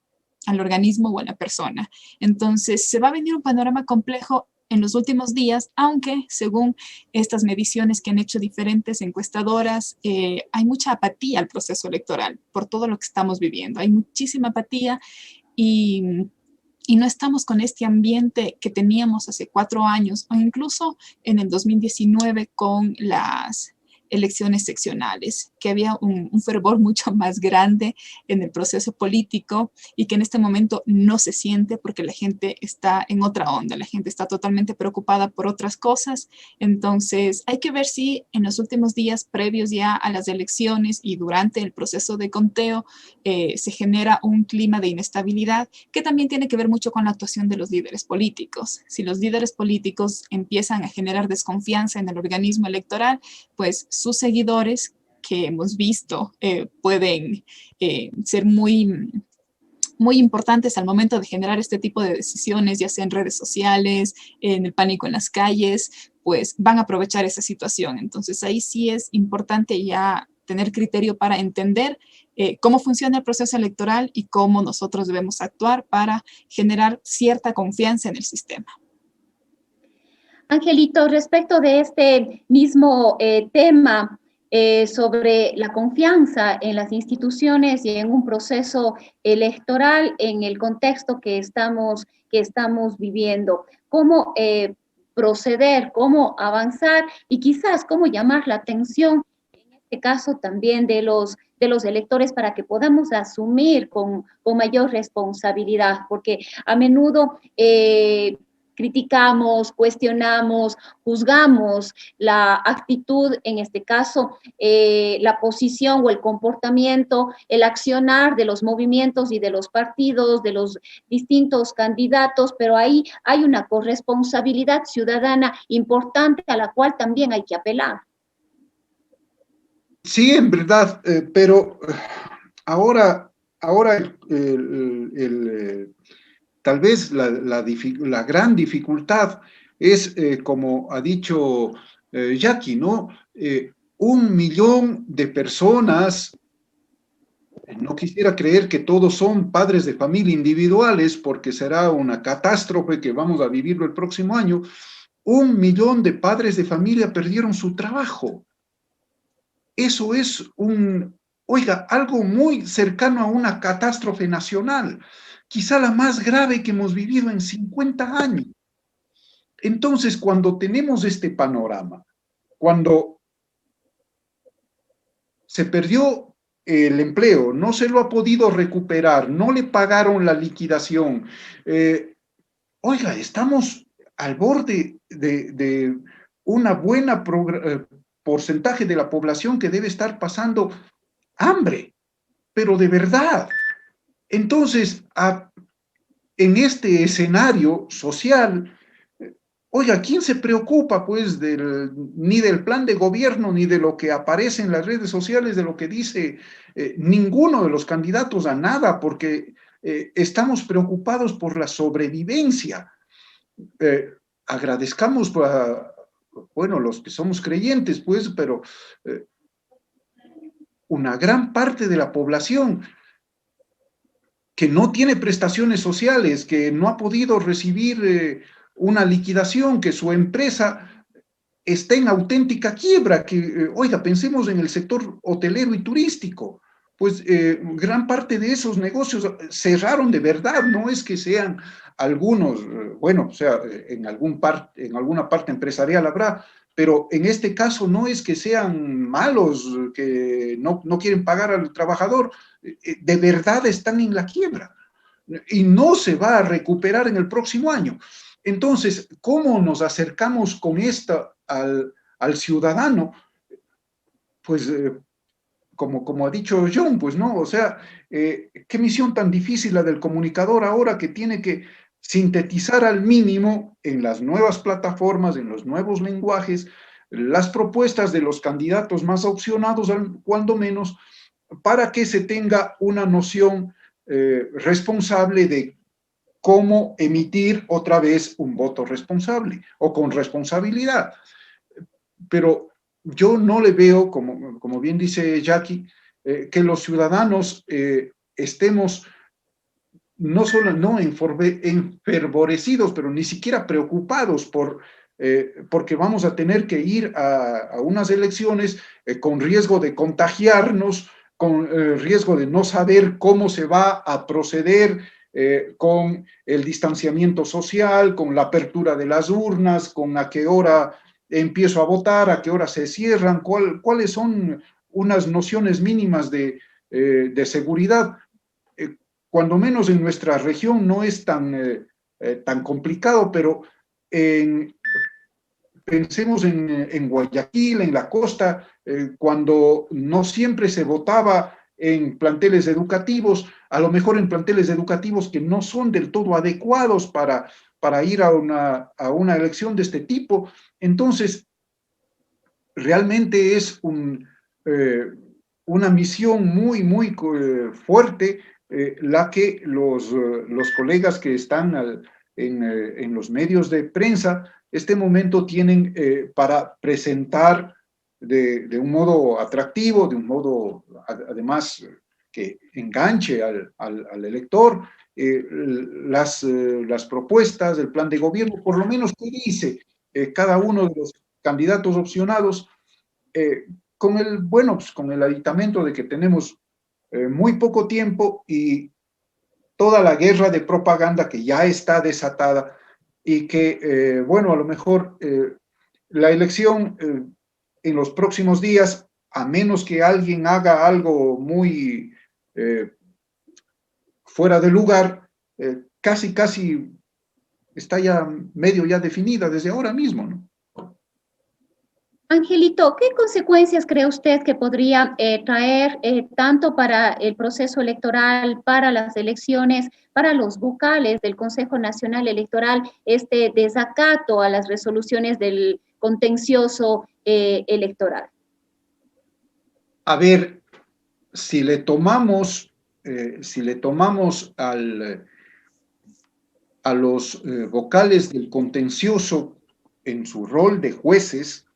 [SPEAKER 2] al organismo o a la persona. Entonces, se va a venir un panorama complejo en los últimos días, aunque según estas mediciones que han hecho diferentes encuestadoras, hay mucha apatía al proceso electoral por todo lo que estamos viviendo. Hay muchísima apatía y no estamos con este ambiente que teníamos hace 4 años o incluso en el 2019 con las elecciones seccionales, que había un fervor mucho más grande en el proceso político y que en este momento no se siente porque la gente está en otra onda, la gente está totalmente preocupada por otras cosas. Entonces hay que ver si en los últimos días previos ya a las elecciones y durante el proceso de conteo se genera un clima de inestabilidad, que también tiene que ver mucho con la actuación de los líderes políticos. Si los líderes políticos empiezan a generar desconfianza en el organismo electoral, pues sus seguidores, que hemos visto, pueden ser muy importantes al momento de generar este tipo de decisiones, ya sea en redes sociales, en el pánico en las calles, pues van a aprovechar esa situación. Entonces ahí sí es importante ya tener criterio para entender cómo funciona el proceso electoral y cómo nosotros debemos actuar para generar cierta confianza en el sistema.
[SPEAKER 1] Angelito, respecto de este mismo tema sobre la confianza en las instituciones y en un proceso electoral en el contexto que estamos viviendo, ¿cómo proceder, cómo avanzar y quizás cómo llamar la atención, en este caso también de los electores, para que podamos asumir con mayor responsabilidad? Porque a menudo criticamos, cuestionamos, juzgamos la actitud, en este caso, la posición o el comportamiento, el accionar de los movimientos y de los partidos, de los distintos candidatos, pero ahí hay una corresponsabilidad ciudadana importante a la cual también hay que apelar.
[SPEAKER 3] Sí, en verdad, pero ahora tal vez la gran dificultad es, como ha dicho Jackie, ¿no? 1 millón de personas, no quisiera creer que todos son padres de familia individuales, porque será una catástrofe que vamos a vivirlo el próximo año. 1 millón de padres de familia perdieron su trabajo. Eso es algo muy cercano a una catástrofe nacional, quizá la más grave que hemos vivido en 50 años. Entonces, cuando tenemos este panorama, cuando se perdió el empleo, no se lo ha podido recuperar, no le pagaron la liquidación, estamos al borde de una buena porcentaje de la población que debe estar pasando hambre, pero de verdad. Entonces, en este escenario social, ¿quién se preocupa pues ni del plan de gobierno, ni de lo que aparece en las redes sociales, de lo que dice ninguno de los candidatos a nada, porque estamos preocupados por la sobrevivencia? Agradezcamos los que somos creyentes, pues, pero una gran parte de la población que no tiene prestaciones sociales, que no ha podido recibir una liquidación, que su empresa está en auténtica quiebra, pensemos en el sector hotelero y turístico, pues gran parte de esos negocios cerraron de verdad, no es que sean algunos, en alguna parte empresarial habrá, pero en este caso no es que sean malos, que no quieren pagar al trabajador, de verdad están en la quiebra y no se va a recuperar en el próximo año. Entonces, ¿cómo nos acercamos con esto al ciudadano? Pues, como ha dicho John, pues no, o sea, qué misión tan difícil la del comunicador ahora, que tiene que sintetizar al mínimo en las nuevas plataformas, en los nuevos lenguajes, las propuestas de los candidatos más opcionados, cuando menos, para que se tenga una noción responsable de cómo emitir otra vez un voto responsable o con responsabilidad. Pero yo no le veo, como bien dice Jackie, que los ciudadanos estemos no enfervorecidos, pero ni siquiera preocupados porque vamos a tener que ir a unas elecciones con riesgo de contagiarnos, con riesgo de no saber cómo se va a proceder con el distanciamiento social, con la apertura de las urnas, con a qué hora empiezo a votar, a qué hora se cierran, cuáles son unas nociones mínimas de seguridad. Cuando menos en nuestra región no es tan complicado, pero pensemos en Guayaquil, en la costa, cuando no siempre se votaba en planteles educativos, a lo mejor en planteles educativos que no son del todo adecuados para ir a una elección de este tipo. Entonces, realmente es una misión muy, muy fuerte la que los colegas que están en los medios de prensa este momento tienen para presentar de un modo atractivo, de un modo además que enganche al elector, las propuestas del plan de gobierno, por lo menos que dice cada uno de los candidatos opcionados, con el aditamento de que tenemos muy poco tiempo y toda la guerra de propaganda que ya está desatada y que, a lo mejor la elección en los próximos días, a menos que alguien haga algo muy fuera de lugar, casi está ya medio ya definida desde ahora mismo, ¿no?
[SPEAKER 1] Angelito, ¿qué consecuencias cree usted que podría traer tanto para el proceso electoral, para las elecciones, para los vocales del Consejo Nacional Electoral, este desacato a las resoluciones del contencioso electoral?
[SPEAKER 3] A ver, si le tomamos a los vocales del contencioso en su rol de jueces,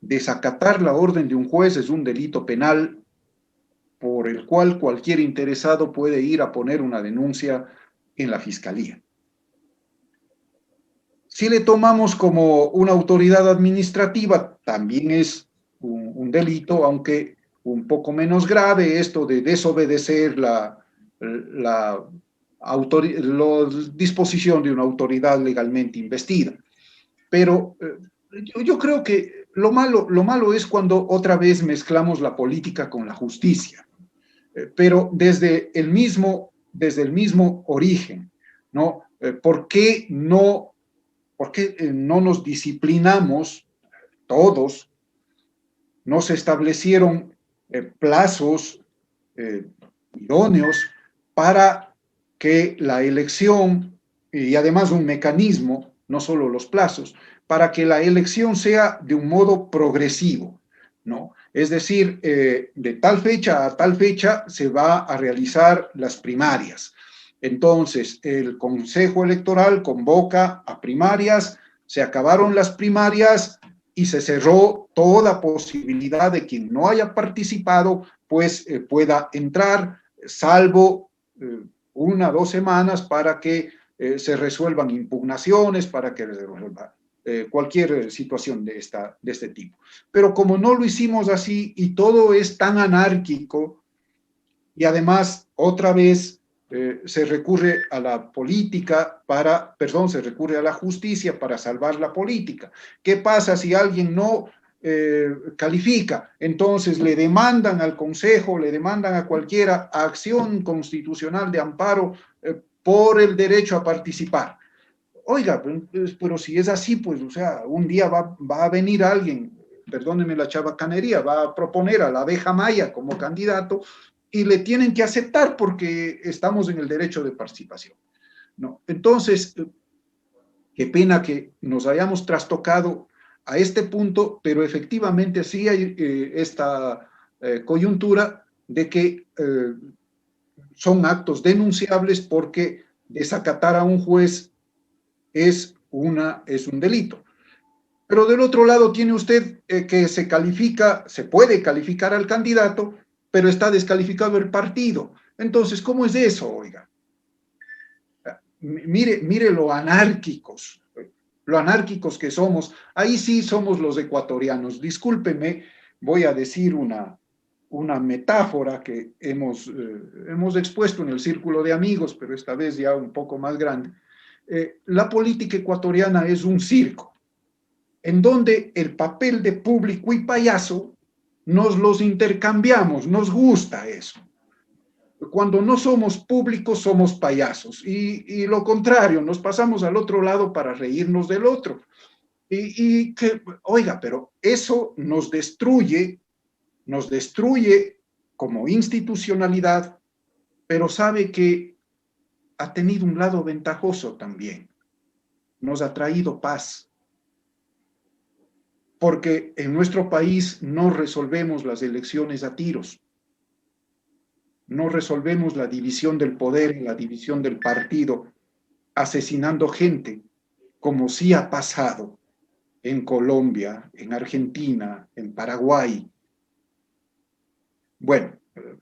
[SPEAKER 3] desacatar la orden de un juez es un delito penal por el cual cualquier interesado puede ir a poner una denuncia en la fiscalía. Si le tomamos como una autoridad administrativa, también es un delito, aunque un poco menos grave, esto de desobedecer la disposición de una autoridad legalmente investida. Pero yo creo que lo malo es cuando otra vez mezclamos la política con la justicia, pero desde el mismo origen, ¿no? ¿Por qué no nos disciplinamos todos? No se establecieron plazos idóneos para que la elección, y además un mecanismo, no solo los plazos, para que la elección sea de un modo progresivo, ¿no? Es decir, de tal fecha a tal fecha se va a realizar las primarias. Entonces, el Consejo Electoral convoca a primarias, se acabaron las primarias y se cerró toda posibilidad de quien no haya participado, pues pueda entrar, salvo 1 o 2 semanas para que se resuelvan impugnaciones, para que se resuelva cualquier situación de este tipo. Pero como no lo hicimos así y todo es tan anárquico, y además otra vez se recurre a la política se recurre a la justicia para salvar la política. ¿Qué pasa si alguien no califica? Entonces le demandan al Consejo, le demandan a cualquiera acción constitucional de amparo por el derecho a participar. Oiga, pero si es así, pues, o sea, un día va a venir alguien, perdónenme la chabacanería, va a proponer a la abeja maya como candidato y le tienen que aceptar porque estamos en el derecho de participación, ¿no? Entonces, qué pena que nos hayamos trastocado a este punto, pero efectivamente sí hay esta coyuntura de que son actos denunciables porque desacatar a un juez es un delito. Pero del otro lado tiene usted que se puede calificar al candidato, pero está descalificado el partido. Entonces, ¿cómo es eso, oiga? Mire lo anárquicos que somos. Ahí sí somos los ecuatorianos. Discúlpeme, voy a decir una metáfora que hemos expuesto en el círculo de amigos, pero esta vez ya un poco más grande. La política ecuatoriana es un circo, en donde el papel de público y payaso nos los intercambiamos, nos gusta eso. Cuando no somos públicos, somos payasos, y lo contrario, nos pasamos al otro lado para reírnos del otro. Oiga, pero eso nos destruye como institucionalidad, pero sabe que ha tenido un lado ventajoso también. Nos ha traído paz. Porque en nuestro país no resolvemos las elecciones a tiros. No resolvemos la división del poder y la división del partido asesinando gente, como sí ha pasado en Colombia, en Argentina, en Paraguay. Bueno,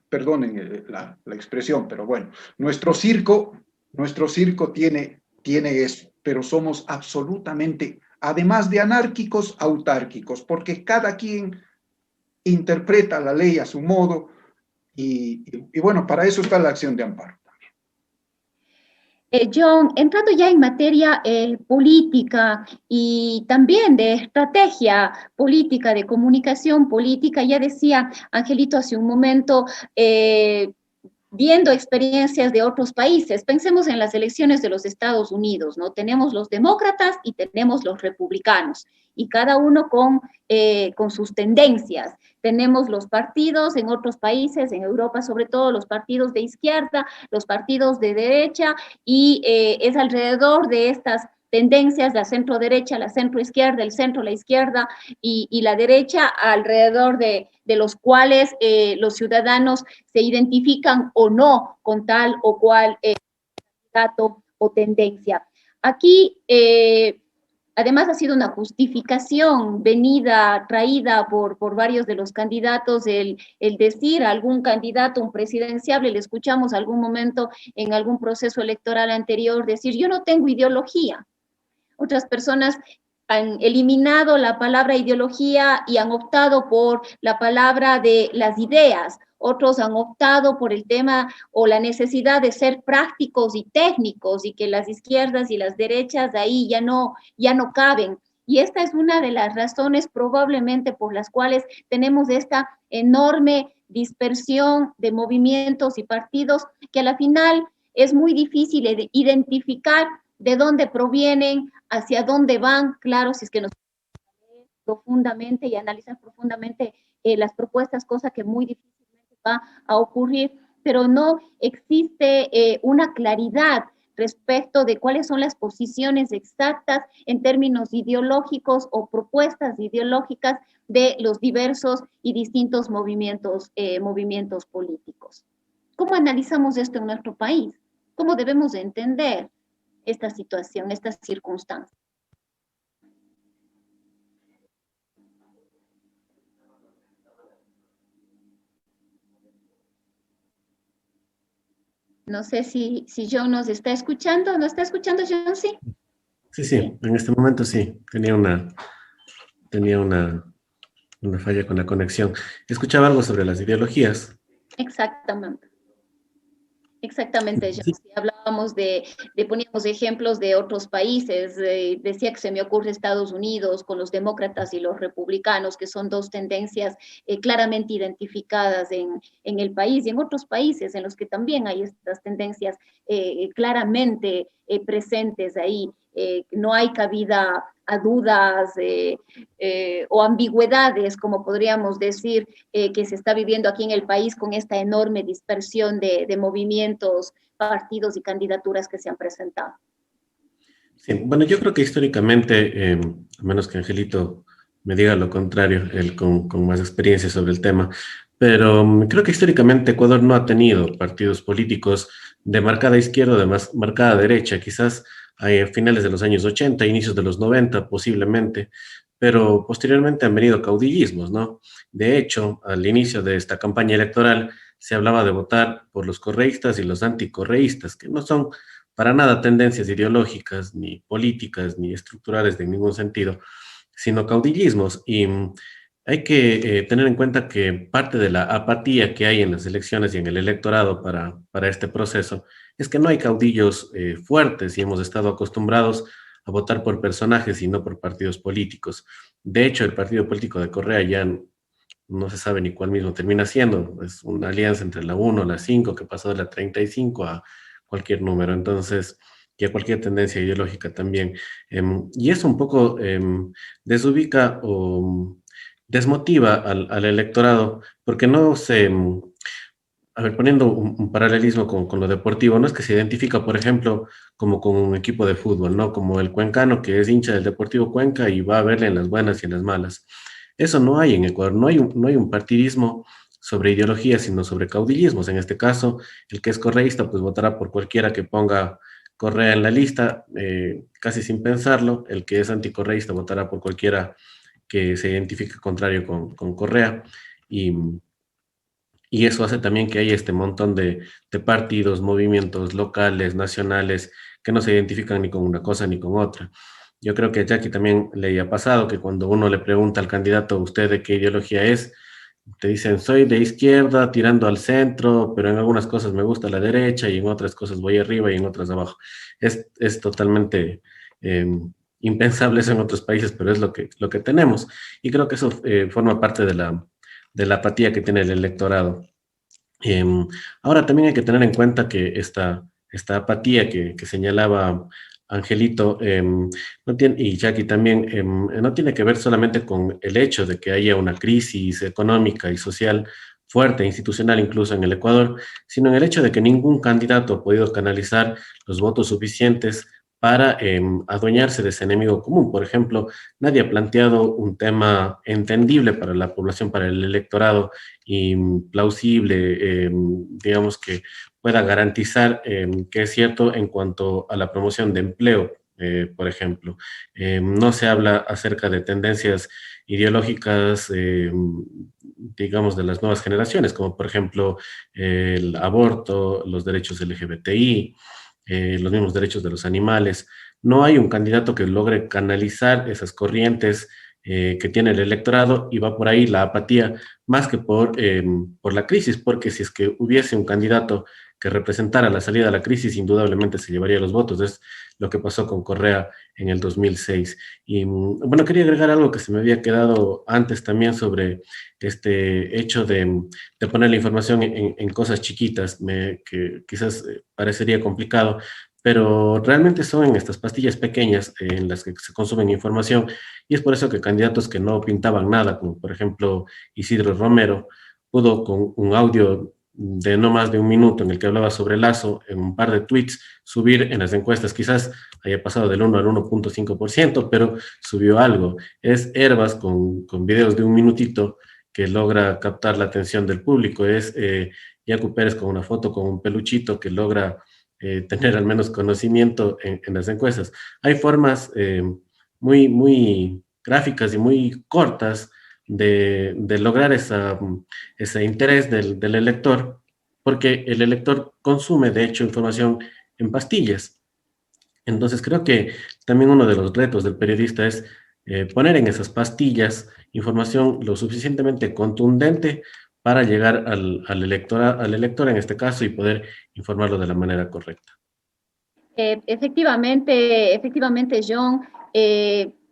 [SPEAKER 3] perdonen la expresión, pero bueno, nuestro circo tiene eso, pero somos absolutamente, además de anárquicos, autárquicos, porque cada quien interpreta la ley a su modo y bueno, para eso está la acción de amparo.
[SPEAKER 1] John, entrando ya en materia política y también de estrategia política, de comunicación política, ya decía Angelito hace un momento, viendo experiencias de otros países. Pensemos en las elecciones de los Estados Unidos, ¿no? Tenemos los demócratas y tenemos los republicanos, y cada uno con sus tendencias. Tenemos los partidos en otros países, en Europa sobre todo, los partidos de izquierda, los partidos de derecha, y es alrededor de estas tendencias, la centro derecha, la centro izquierda, el centro, la izquierda y la derecha, alrededor de los cuales los ciudadanos se identifican o no con tal o cual candidato o tendencia. Aquí Además, ha sido una justificación traída por varios de los candidatos, el decir a algún candidato, un presidenciable, le escuchamos algún momento en algún proceso electoral anterior decir, yo no tengo ideología. Otras personas han eliminado la palabra ideología y han optado por la palabra de las ideas. Otros han optado por el tema o la necesidad de ser prácticos y técnicos y que las izquierdas y las derechas de ahí ya no caben. Y esta es una de las razones probablemente por las cuales tenemos esta enorme dispersión de movimientos y partidos que a la final es muy difícil identificar de dónde provienen, hacia dónde van. Claro, si es que nos profundamente y analizan profundamente las propuestas, cosa que muy difícilmente va a ocurrir, pero no existe una claridad respecto de cuáles son las posiciones exactas en términos ideológicos o propuestas ideológicas de los diversos y distintos movimientos políticos. ¿Cómo analizamos esto en nuestro país? ¿Cómo debemos entender esta situación, estas circunstancias? No sé si John nos está escuchando. ¿No está escuchando, John? Sí.
[SPEAKER 4] Sí, en este momento sí, tenía una falla con la conexión. Escuchaba algo sobre las ideologías.
[SPEAKER 1] Exactamente. Exactamente, John.
[SPEAKER 4] Sí.
[SPEAKER 1] Si hablábamos poníamos ejemplos de otros países, decía que se me ocurre Estados Unidos con los demócratas y los republicanos, que son dos tendencias claramente identificadas en el país y en otros países en los que también hay estas tendencias claramente presentes ahí. No hay cabida a dudas o ambigüedades, como podríamos decir, que se está viviendo aquí en el país con esta enorme dispersión de movimientos, partidos y candidaturas que se han presentado.
[SPEAKER 4] Sí, bueno, yo creo que históricamente, a menos que Angelito me diga lo contrario, él con más experiencia sobre el tema, pero creo que históricamente Ecuador no ha tenido partidos políticos de marcada izquierda o de marcada derecha, quizás a finales de los años 80, inicios de los 90 posiblemente, pero posteriormente han venido caudillismos, ¿no? De hecho, al inicio de esta campaña electoral se hablaba de votar por los correístas y los anticorreístas, que no son para nada tendencias ideológicas, ni políticas, ni estructurales de ningún sentido, sino caudillismos. Y hay que tener en cuenta que parte de la apatía que hay en las elecciones y en el electorado para este proceso es que no hay caudillos fuertes y hemos estado acostumbrados a votar por personajes y no por partidos políticos. De hecho, el partido político de Correa ya no se sabe ni cuál mismo termina siendo. Es una alianza entre la 1, la 5, que pasó de la 35 a cualquier número. Entonces, y a cualquier tendencia ideológica también. Y eso un poco desubica o desmotiva al electorado, porque no se... A ver, poniendo un paralelismo con lo deportivo, no es que se identifica, por ejemplo, como con un equipo de fútbol, ¿no? Como el cuencano que es hincha del Deportivo Cuenca y va a verle en las buenas y en las malas. Eso no hay en Ecuador, no hay un partidismo sobre ideología, sino sobre caudillismos. En este caso, el que es correísta, pues votará por cualquiera que ponga Correa en la lista, casi sin pensarlo. El que es anticorreísta votará por cualquiera que se identifique contrario con Correa. Y eso hace también que haya este montón de partidos, movimientos locales, nacionales, que no se identifican ni con una cosa ni con otra. Yo creo que a Jackie también le ha pasado que cuando uno le pregunta al candidato, ¿usted de qué ideología es? Te dicen, soy de izquierda, tirando al centro, pero en algunas cosas me gusta la derecha y en otras cosas voy arriba y en otras abajo. Es totalmente impensable eso en otros países, pero es lo que tenemos. Y creo que eso forma parte de la apatía que tiene el electorado. Ahora también hay que tener en cuenta que esta apatía que señalaba Angelito no tiene, y Jackie también, no tiene que ver solamente con el hecho de que haya una crisis económica y social fuerte, institucional incluso en el Ecuador, sino en el hecho de que ningún candidato ha podido canalizar los votos suficientes para adueñarse de ese enemigo común. Por ejemplo, nadie ha planteado un tema entendible para la población, para el electorado, y plausible, digamos que pueda garantizar que es cierto en cuanto a la promoción de empleo por ejemplo. No se habla acerca de tendencias ideológicas, digamos, de las nuevas generaciones, como por ejemplo el aborto, los derechos LGBTI, los mismos derechos de los animales. No hay un candidato que logre canalizar esas corrientes que tiene el electorado, y va por ahí la apatía más que por la crisis, porque si es que hubiese un candidato que representara la salida de la crisis, indudablemente se llevaría los votos. Es lo que pasó con Correa en el 2006. Y bueno, quería agregar algo que se me había quedado antes también sobre este hecho de poner la información en cosas chiquitas, que quizás parecería complicado, pero realmente son en estas pastillas pequeñas en las que se consumen información, y es por eso que candidatos que no pintaban nada, como por ejemplo Isidro Romero, pudo con un audio de no más de un minuto en el que hablaba sobre Lazo, en un par de tweets, subir en las encuestas. Quizás haya pasado del 1 al 1.5%, pero subió algo. Es Herbas con videos de un minutito que logra captar la atención del público. Es Yacu Pérez con una foto con un peluchito que logra tener al menos conocimiento en las encuestas. Hay formas muy gráficas y muy cortas de lograr ese interés del elector, porque el elector consume, de hecho, información en pastillas. Entonces, creo que también uno de los retos del periodista es poner en esas pastillas información lo suficientemente contundente para llegar al elector en este caso, y poder informarlo de la manera correcta.
[SPEAKER 1] Efectivamente, John,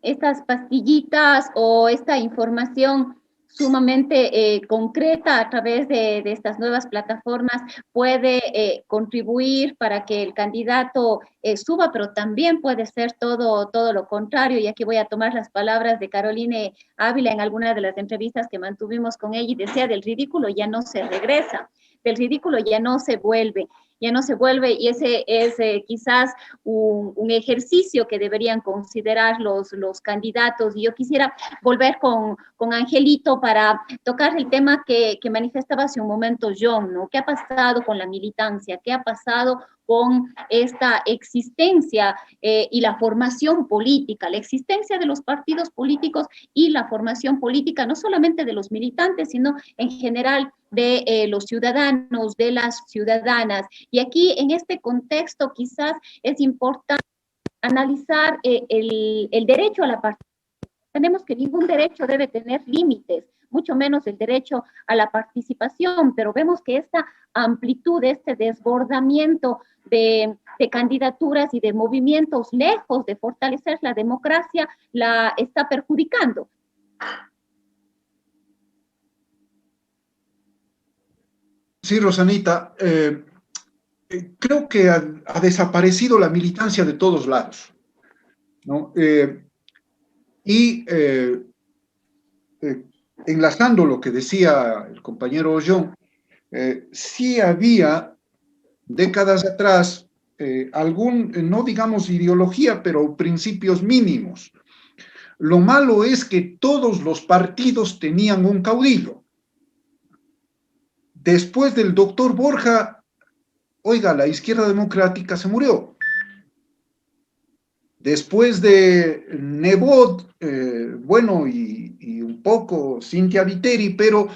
[SPEAKER 1] estas pastillitas o esta información sumamente concreta a través de estas nuevas plataformas puede contribuir para que el candidato suba, pero también puede ser todo lo contrario. Y aquí voy a tomar las palabras de Caroline Ávila en alguna de las entrevistas que mantuvimos con ella, y decía: del ridículo ya no se regresa, del ridículo ya no se vuelve, y ese es quizás un ejercicio que deberían considerar los candidatos. Y yo quisiera volver con Angelito para tocar el tema que manifestaba hace un momento John, ¿no? ¿Qué ha pasado con la militancia? ¿Qué ha pasado con esta existencia y la formación política, la existencia de los partidos políticos y la formación política, no solamente de los militantes, sino en general de los ciudadanos, de las ciudadanas? Y aquí, en este contexto, quizás es importante analizar el derecho a la participación. Tenemos que ningún derecho debe tener límites, mucho menos el derecho a la participación, pero vemos que esta amplitud, este desbordamiento de candidaturas y de movimientos, lejos de fortalecer la democracia, la está perjudicando.
[SPEAKER 3] Sí, Rosanita, creo que ha desaparecido la militancia de todos lados, ¿no? Enlazando lo que decía el compañero John, sí había décadas atrás no digamos ideología, pero principios mínimos. Lo malo es que todos los partidos tenían un caudillo. Después del doctor Borja, oiga, la izquierda democrática se murió. Después de Nebot, bueno, y un poco Cintia Viteri, pero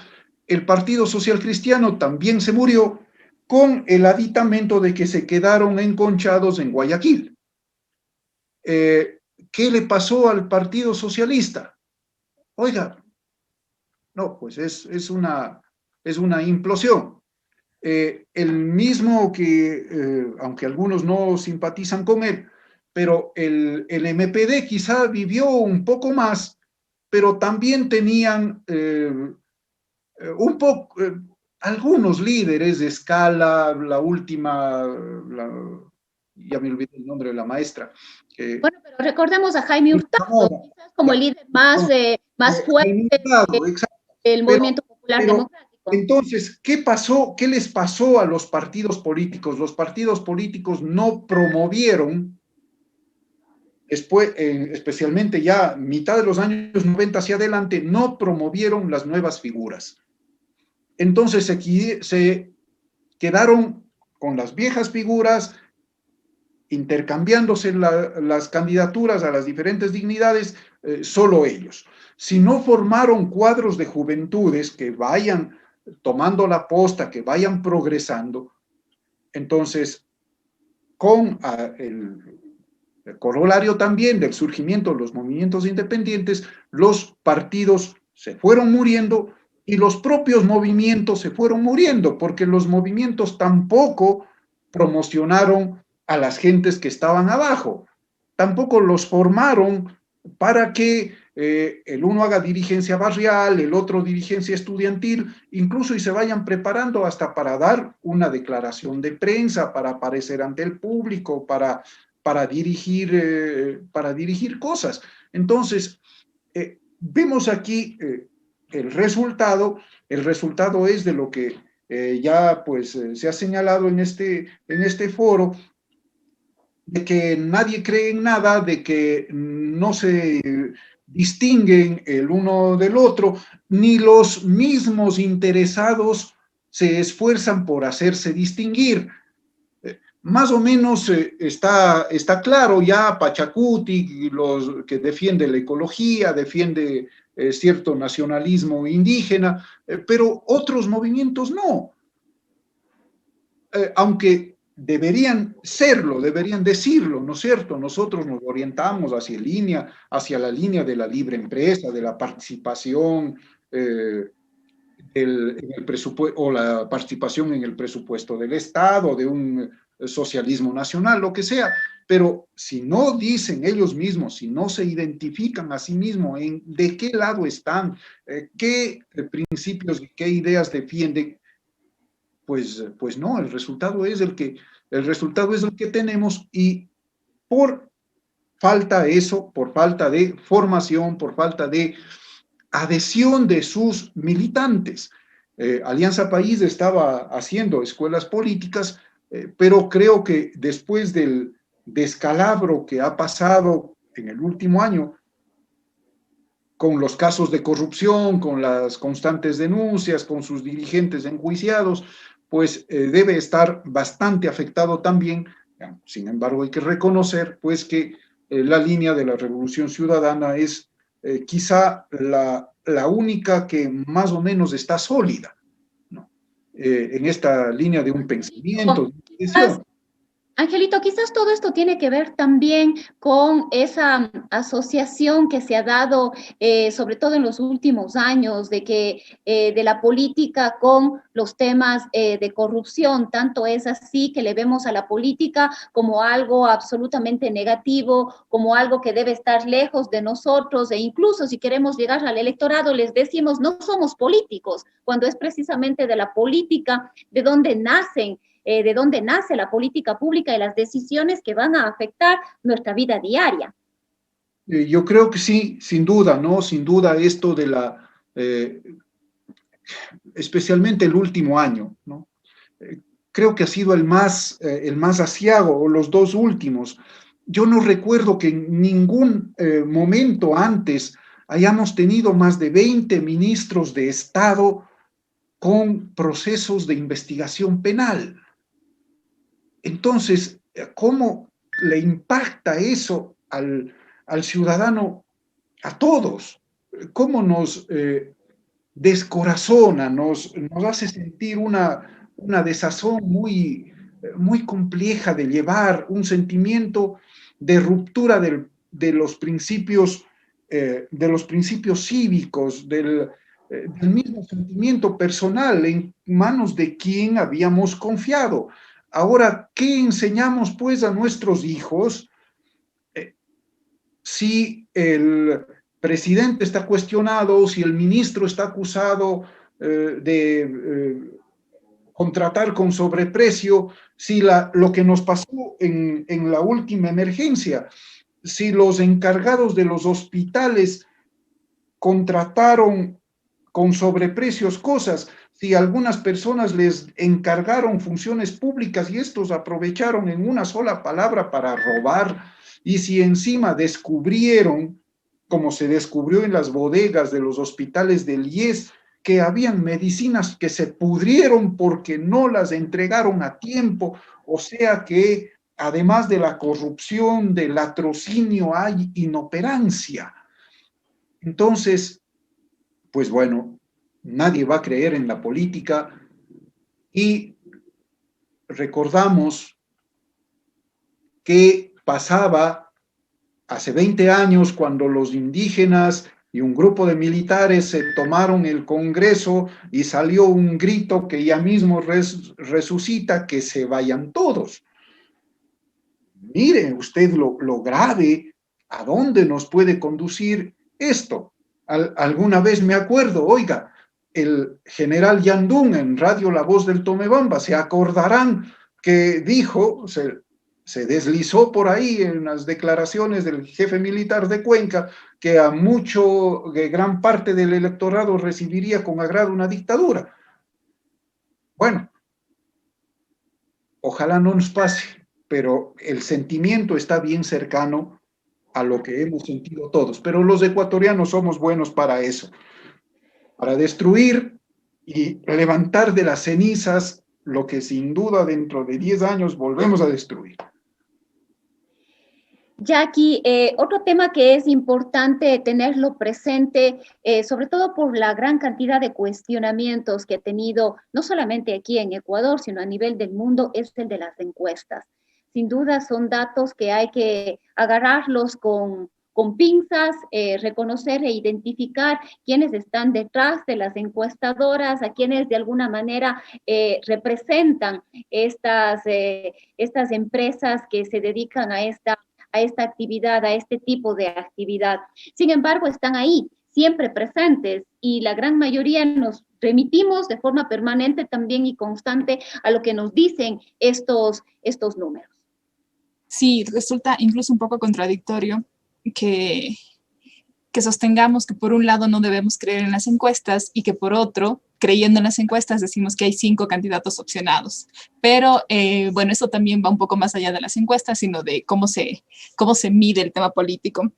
[SPEAKER 3] el Partido Social Cristiano también se murió, con el aditamento de que se quedaron enconchados en Guayaquil. ¿Qué le pasó al Partido Socialista? Oiga, no, pues es una implosión. El mismo que, aunque algunos no simpatizan con él, pero el MPD quizá vivió un poco más, pero también tenían un poco, algunos líderes de escala, la última, ya me olvidé el nombre de la maestra.
[SPEAKER 1] Bueno, pero recordemos a Jaime Hurtado, quizás como el líder más fuerte del movimiento popular democrático.
[SPEAKER 3] Entonces, ¿qué pasó? ¿Qué les pasó a los partidos políticos? Los partidos políticos no promovieron, después, especialmente ya mitad de los años 90 hacia adelante, no promovieron las nuevas figuras. Entonces se quedaron con las viejas figuras, intercambiándose las candidaturas a las diferentes dignidades, solo ellos. Si no formaron cuadros de juventudes que vayan tomando la posta, que vayan progresando, entonces, con el corolario también del surgimiento de los movimientos independientes, los partidos se fueron muriendo y los propios movimientos se fueron muriendo, porque los movimientos tampoco promocionaron a las gentes que estaban abajo, tampoco los formaron para que el uno haga dirigencia barrial, el otro dirigencia estudiantil, incluso y se vayan preparando hasta para dar una declaración de prensa, para aparecer ante el público, para dirigir cosas. Entonces, vemos aquí el resultado es de lo que ya pues se ha señalado en este foro, de que nadie cree en nada, de que no se distinguen el uno del otro, ni los mismos interesados se esfuerzan por hacerse distinguir. Más o menos está claro ya Pachacuti, los que defiende la ecología, defiende cierto nacionalismo indígena, pero otros movimientos no. Aunque deberían serlo, deberían decirlo, ¿no es cierto? Nosotros nos orientamos hacia la línea de la libre empresa, de la participación en el presupuesto, o la participación en el presupuesto del Estado, de un socialismo nacional, lo que sea, pero si no dicen ellos mismos, si no se identifican a sí mismos en de qué lado están, qué principios y qué ideas defienden, pues no, el resultado es el que tenemos, y por falta de formación, por falta de adhesión de sus militantes. Alianza País estaba haciendo escuelas políticas, pero creo que después del descalabro que ha pasado en el último año, con los casos de corrupción, con las constantes denuncias, con sus dirigentes enjuiciados, pues debe estar bastante afectado también. Sin embargo, hay que reconocer pues que la línea de la Revolución Ciudadana es quizá la única que más o menos está sólida, ¿no? En esta línea de un pensamiento, de
[SPEAKER 1] Angelito, quizás todo esto tiene que ver también con esa asociación que se ha dado, sobre todo en los últimos años, de la política con los temas de corrupción. Tanto es así que le vemos a la política como algo absolutamente negativo, como algo que debe estar lejos de nosotros, e incluso si queremos llegar al electorado les decimos no somos políticos, cuando es precisamente de la política de donde nace la política pública y las decisiones que van a afectar nuestra vida diaria.
[SPEAKER 3] Yo creo que sí, sin duda, ¿no? Sin duda esto de especialmente el último año, ¿no? Creo que ha sido el más aciago, o los dos últimos. Yo no recuerdo que en ningún momento antes hayamos tenido más de 20 ministros de Estado con procesos de investigación penal. Entonces, ¿cómo le impacta eso al ciudadano, a todos? ¿Cómo nos descorazona, nos hace sentir una desazón muy compleja de llevar, un sentimiento de ruptura de los principios cívicos, del mismo sentimiento personal en manos de quien habíamos confiado? Ahora, ¿qué enseñamos pues a nuestros hijos si el presidente está cuestionado, si el ministro está acusado de contratar con sobreprecio, si lo que nos pasó en la última emergencia, si los encargados de los hospitales contrataron con sobreprecios cosas, si algunas personas les encargaron funciones públicas y estos aprovecharon en una sola palabra para robar, y si encima descubrieron, como se descubrió en las bodegas de los hospitales del IES, que habían medicinas que se pudrieron porque no las entregaron a tiempo, o sea que además de la corrupción, del latrocinio, hay inoperancia. Entonces, pues bueno, nadie va a creer en la política y recordamos que pasaba hace 20 años cuando los indígenas y un grupo de militares se tomaron el Congreso y salió un grito que ya mismo resucita, que se vayan todos. Mire usted lo grave, a dónde nos puede conducir esto. Alguna vez me acuerdo, oiga, el general Yandún en Radio La Voz del Tomebamba, se acordarán que dijo, se deslizó por ahí en las declaraciones del jefe militar de Cuenca, que gran parte del electorado recibiría con agrado una dictadura. Bueno, ojalá no nos pase, pero el sentimiento está bien cercano a lo que hemos sentido todos. Pero los ecuatorianos somos buenos para eso, para destruir y levantar de las cenizas lo que sin duda dentro de 10 años volvemos a destruir.
[SPEAKER 1] Jackie, otro tema que es importante tenerlo presente, sobre todo por la gran cantidad de cuestionamientos que ha tenido, no solamente aquí en Ecuador, sino a nivel del mundo, es el de las encuestas. Sin duda son datos que hay que agarrarlos con pinzas, reconocer e identificar quiénes están detrás de las encuestadoras, a quienes de alguna manera representan estas empresas que se dedican a esta actividad, a este tipo de actividad. Sin embargo, están ahí, siempre presentes, y la gran mayoría nos remitimos de forma permanente también y constante a lo que nos dicen estos números.
[SPEAKER 2] Sí, resulta incluso un poco contradictorio que sostengamos que por un lado no debemos creer en las encuestas y que por otro, creyendo en las encuestas, decimos que hay 5 candidatos opcionados. Pero bueno, eso también va un poco más allá de las encuestas, sino de cómo se mide el tema político.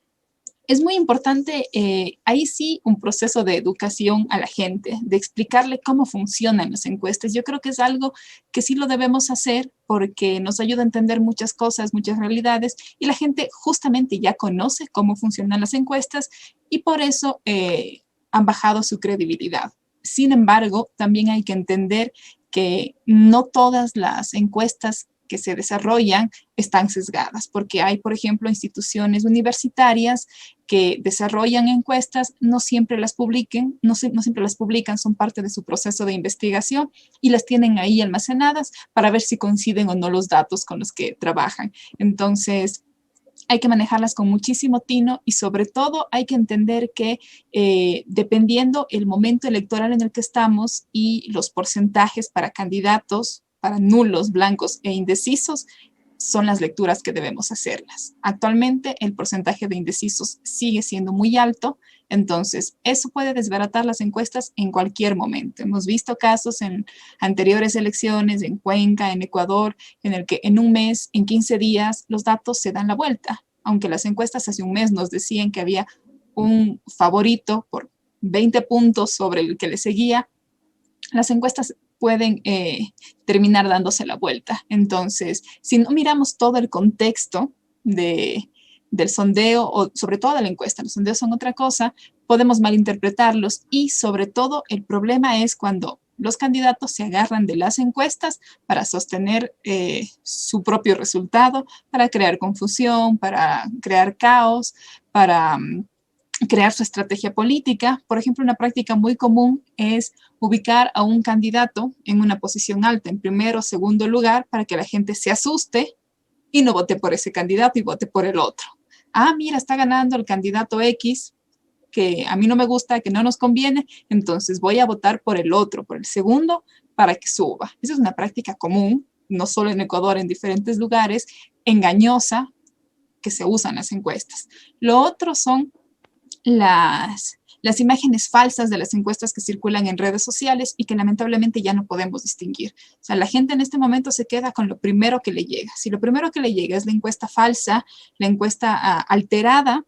[SPEAKER 2] Es muy importante, ahí sí, un proceso de educación a la gente, de explicarle cómo funcionan las encuestas. Yo creo que es algo que sí lo debemos hacer porque nos ayuda a entender muchas cosas, muchas realidades, y la gente justamente ya conoce cómo funcionan las encuestas y por eso han bajado su credibilidad. Sin embargo, también hay que entender que no todas las encuestas que se desarrollan están sesgadas, porque hay, por ejemplo, instituciones universitarias que desarrollan encuestas, no siempre las publican, son parte de su proceso de investigación y las tienen ahí almacenadas para ver si coinciden o no los datos con los que trabajan. Entonces, hay que manejarlas con muchísimo tino y sobre todo hay que entender que dependiendo el momento electoral en el que estamos y los porcentajes para candidatos, para nulos, blancos e indecisos, son las lecturas que debemos hacerlas. Actualmente el porcentaje de indecisos sigue siendo muy alto, entonces eso puede desbaratar las encuestas en cualquier momento. Hemos visto casos en anteriores elecciones, en Cuenca, en Ecuador, en el que en un mes, en 15 días, los datos se dan la vuelta. Aunque las encuestas hace un mes nos decían que había un favorito por 20 puntos sobre el que le seguía, las encuestas pueden terminar dándose la vuelta. Entonces, si no miramos todo el contexto del sondeo o sobre todo de la encuesta, los sondeos son otra cosa, podemos malinterpretarlos y sobre todo el problema es cuando los candidatos se agarran de las encuestas para sostener su propio resultado, para crear confusión, para crear caos, para crear su estrategia política. Por ejemplo, una práctica muy común es ubicar a un candidato en una posición alta, en primero o segundo lugar, para que la gente se asuste y no vote por ese candidato y vote por el otro. Ah, mira, está ganando el candidato X, que a mí no me gusta, que no nos conviene, entonces voy a votar por el otro, por el segundo, para que suba. Esa es una práctica común, no solo en Ecuador, en diferentes lugares, engañosa, que se usa en las encuestas. Lo otro son las imágenes falsas de las encuestas que circulan en redes sociales y que lamentablemente ya no podemos distinguir. O sea, la gente en este momento se queda con lo primero que le llega. Si lo primero que le llega es la encuesta falsa, la encuesta alterada,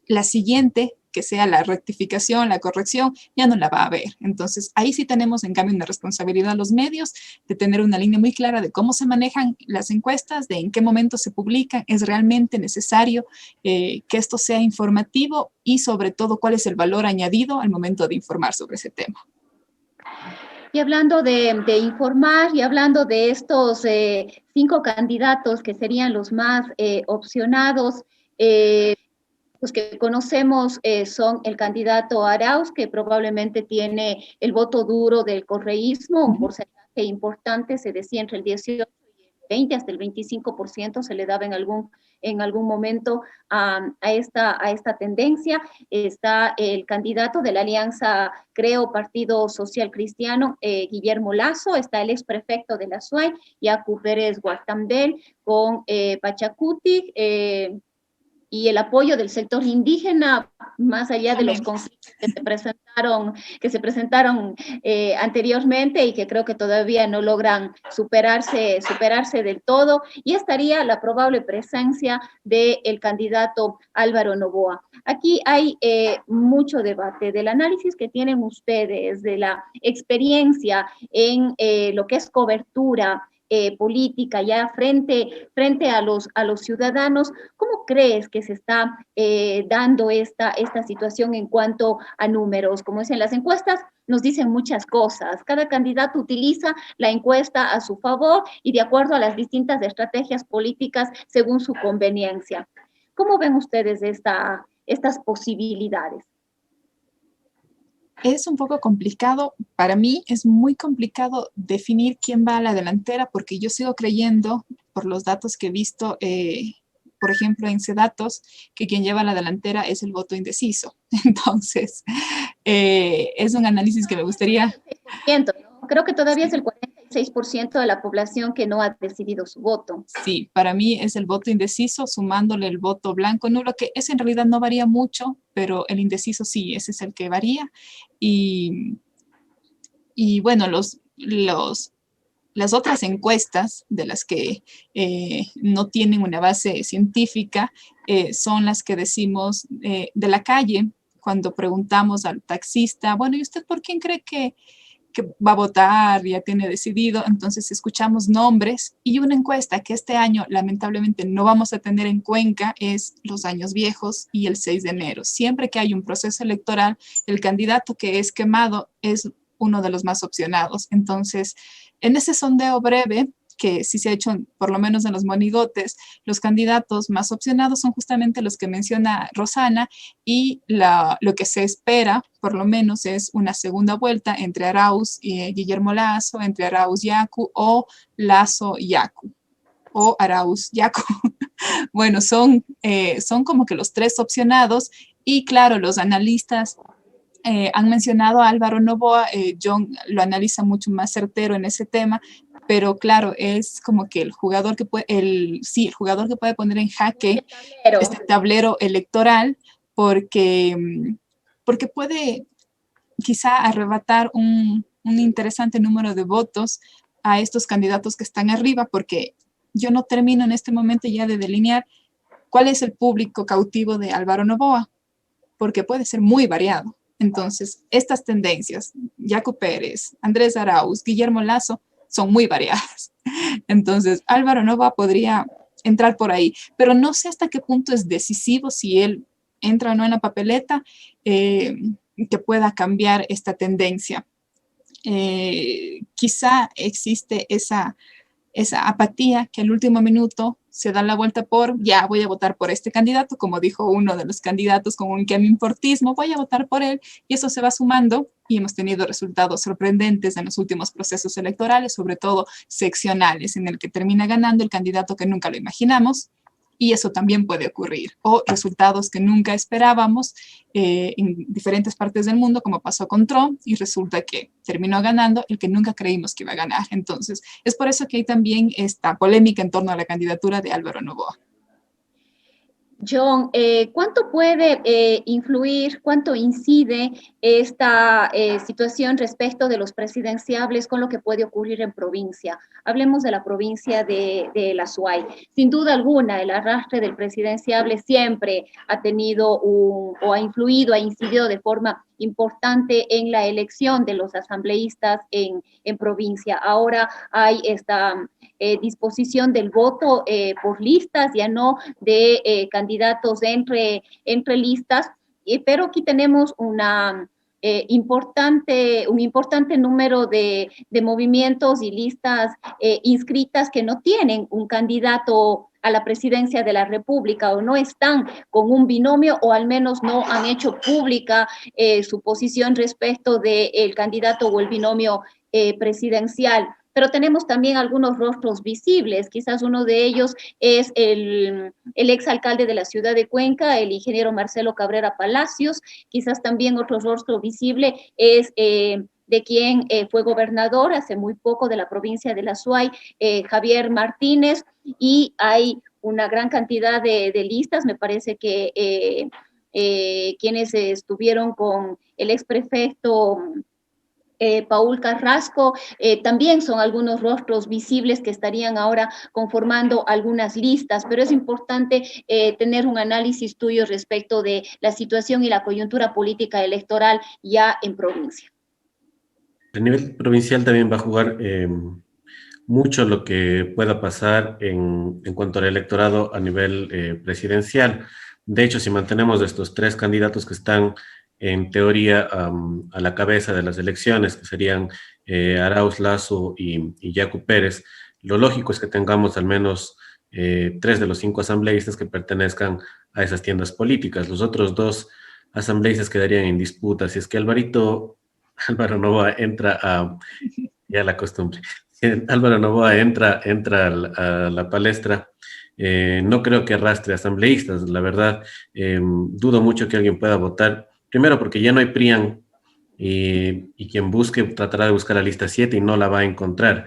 [SPEAKER 2] la siguiente que sea la rectificación, la corrección, ya no la va a haber. Entonces, ahí sí tenemos, en cambio, una responsabilidad a los medios de tener una línea muy clara de cómo se manejan las encuestas, de en qué momento se publican, es realmente necesario que esto sea informativo y sobre todo cuál es el valor añadido al momento de informar sobre ese tema.
[SPEAKER 1] Y hablando de informar y hablando de estos 5 candidatos que serían los más opcionados, los que conocemos son el candidato Arauz, que probablemente tiene el voto duro del correísmo, un porcentaje importante, se decía entre el 18 y el 20, hasta el 25% se le daba en algún momento a esta tendencia. Está el candidato de la alianza, creo, Partido Social Cristiano, Guillermo Lasso, está el exprefecto de la SUAY, Yacu Pérez Guartambel, con Pachacuti, y el apoyo del sector indígena, más allá de los conflictos que se presentaron anteriormente y que creo que todavía no logran superarse del todo, y estaría la probable presencia del candidato Álvaro Noboa. Aquí hay mucho debate del análisis que tienen ustedes, de la experiencia en lo que es cobertura política ya frente a los ciudadanos. ¿Cómo crees que se está dando esta situación en cuanto a números? Como dicen las encuestas, nos dicen muchas cosas. Cada candidato utiliza la encuesta a su favor y de acuerdo a las distintas estrategias políticas según su conveniencia. ¿Cómo ven ustedes estas posibilidades?
[SPEAKER 2] Es un poco complicado, para mí es muy complicado definir quién va a la delantera, porque yo sigo creyendo, por los datos que he visto, por ejemplo, en CEDATOS, que quien lleva la delantera es el voto indeciso. Entonces, es un análisis que me gustaría...
[SPEAKER 1] ¿no? Creo que todavía es el 46% de la población que no ha decidido su voto.
[SPEAKER 2] Sí, para mí es el voto indeciso, sumándole el voto blanco nulo, que ese en realidad no varía mucho, pero el indeciso sí, ese es el que varía. Y bueno, las otras encuestas de las que no tienen una base científica son las que decimos de la calle, cuando preguntamos al taxista, bueno, ¿y usted por quién cree que va a votar, ya tiene decidido? Entonces escuchamos nombres, y una encuesta que este año lamentablemente no vamos a tener en Cuenca es los años viejos y el 6 de enero. Siempre que hay un proceso electoral, el candidato que es quemado es uno de los más opcionados. Entonces, en ese sondeo breve, que sí se ha hecho por lo menos en los monigotes, los candidatos más opcionados son justamente los que menciona Rosana, y lo que se espera, por lo menos, es una segunda vuelta entre Arauz y Guillermo Lasso, entre Arauz Yacu o Lasso Yacu, o Arauz Yacu. Bueno, son como que los 3 opcionados, y claro, los analistas han mencionado a Álvaro Noboa. John lo analiza mucho más certero en ese tema, pero claro, es como que el jugador que puede poner en jaque este tablero electoral, porque puede quizá arrebatar un interesante número de votos a estos candidatos que están arriba, porque yo no termino en este momento ya de delinear cuál es el público cautivo de Álvaro Noboa, porque puede ser muy variado. Entonces, estas tendencias, Yacu Pérez, Andrés Arauz, Guillermo Lasso, son muy variadas. Entonces, Álvaro Noboa podría entrar por ahí, pero no sé hasta qué punto es decisivo si él entra o no en la papeleta, que pueda cambiar esta tendencia. Quizá existe esa apatía que al último minuto se da la vuelta por, ya voy a votar por este candidato, como dijo uno de los candidatos con un importismo, voy a votar por él, y eso se va sumando, y hemos tenido resultados sorprendentes en los últimos procesos electorales, sobre todo seccionales, en el que termina ganando el candidato que nunca lo imaginamos, y eso también puede ocurrir, o resultados que nunca esperábamos en diferentes partes del mundo, como pasó con Trump, y resulta que terminó ganando el que nunca creímos que iba a ganar. Entonces, es por eso que hay también esta polémica en torno a la candidatura de Álvaro Noboa.
[SPEAKER 1] John, ¿cuánto puede influir, cuánto incide esta situación respecto de los presidenciables con lo que puede ocurrir en provincia? Hablemos de la provincia de la Suay. Sin duda alguna, el arrastre del presidenciable siempre ha tenido o ha influido, ha incidido de forma importante en la elección de los asambleístas en provincia. Ahora hay esta disposición del voto por listas, ya no de candidatos entre listas, pero aquí tenemos un importante número de movimientos y listas inscritas que no tienen un candidato a la presidencia de la República o no están con un binomio o al menos no han hecho pública su posición respecto del candidato o el binomio presidencial. Pero tenemos también algunos rostros visibles. Quizás uno de ellos es el exalcalde de la ciudad de Cuenca, el ingeniero Marcelo Cabrera Palacios. Quizás también otro rostro visible es de quien fue gobernador hace muy poco de la provincia de la Suay, Javier Martínez, y hay una gran cantidad de listas, me parece que quienes estuvieron con el exprefecto Paul Carrasco, también son algunos rostros visibles que estarían ahora conformando algunas listas, pero es importante tener un análisis tuyo respecto de la situación y la coyuntura política electoral ya en provincia.
[SPEAKER 4] A nivel provincial también va a jugar mucho lo que pueda pasar en cuanto al electorado a nivel presidencial. De hecho, si mantenemos estos tres candidatos que están en teoría a la cabeza de las elecciones, que serían Arauz, Lasso y Yacu Pérez, lo lógico es que tengamos al menos 3 de los 5 asambleístas que pertenezcan a esas tiendas políticas. Los otros 2 asambleístas quedarían en disputa. Si es que Álvaro Novoa entra ya la costumbre, Álvaro Novoa entra a la palestra, no creo que arrastre asambleístas, la verdad. Dudo mucho que alguien pueda votar, primero porque ya no hay PRIAN, y quien busque tratará de buscar la lista 7 y no la va a encontrar.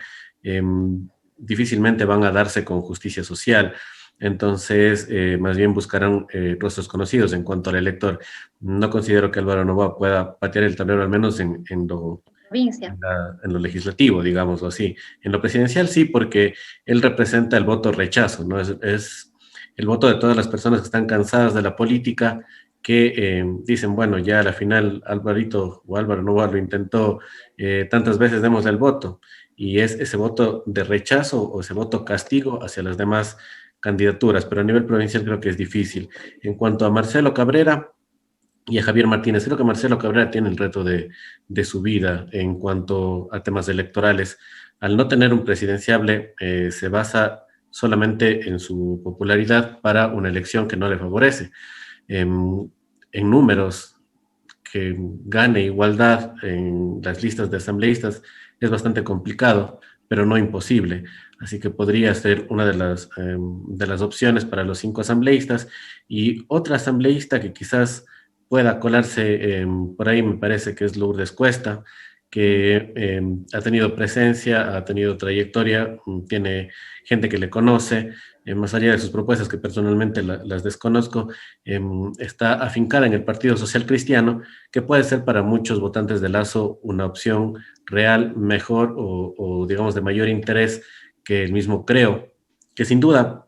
[SPEAKER 4] Difícilmente van a darse con justicia social, entonces más bien buscarán rostros conocidos. En cuanto al elector, no considero que Álvaro Novoa pueda patear el tablero, al menos en lo legislativo, digámoslo así. En lo presidencial sí, porque él representa el voto rechazo, ¿no? Es el voto de todas las personas que están cansadas de la política, que dicen, bueno, ya a la final Álvaro Novoa lo intentó tantas veces, demos el voto, y es ese voto de rechazo o ese voto castigo hacia las demás candidaturas, pero a nivel provincial creo que es difícil. En cuanto a Marcelo Cabrera y a Javier Martínez, creo que Marcelo Cabrera tiene el reto de su vida en cuanto a temas electorales. Al no tener un presidenciable, se basa solamente en su popularidad para una elección que no le favorece. En números, que gane igualdad en las listas de asambleístas es bastante complicado, pero no imposible. Así que podría ser una de las opciones para los 5 asambleístas. Y otra asambleísta que quizás pueda colarse por ahí, me parece que es Lourdes Cuesta, que ha tenido presencia, ha tenido trayectoria, tiene gente que le conoce, más allá de sus propuestas, que personalmente las desconozco, está afincada en el Partido Social Cristiano, que puede ser para muchos votantes de Lasso una opción real, mejor o digamos de mayor interés que el mismo Creo, que sin duda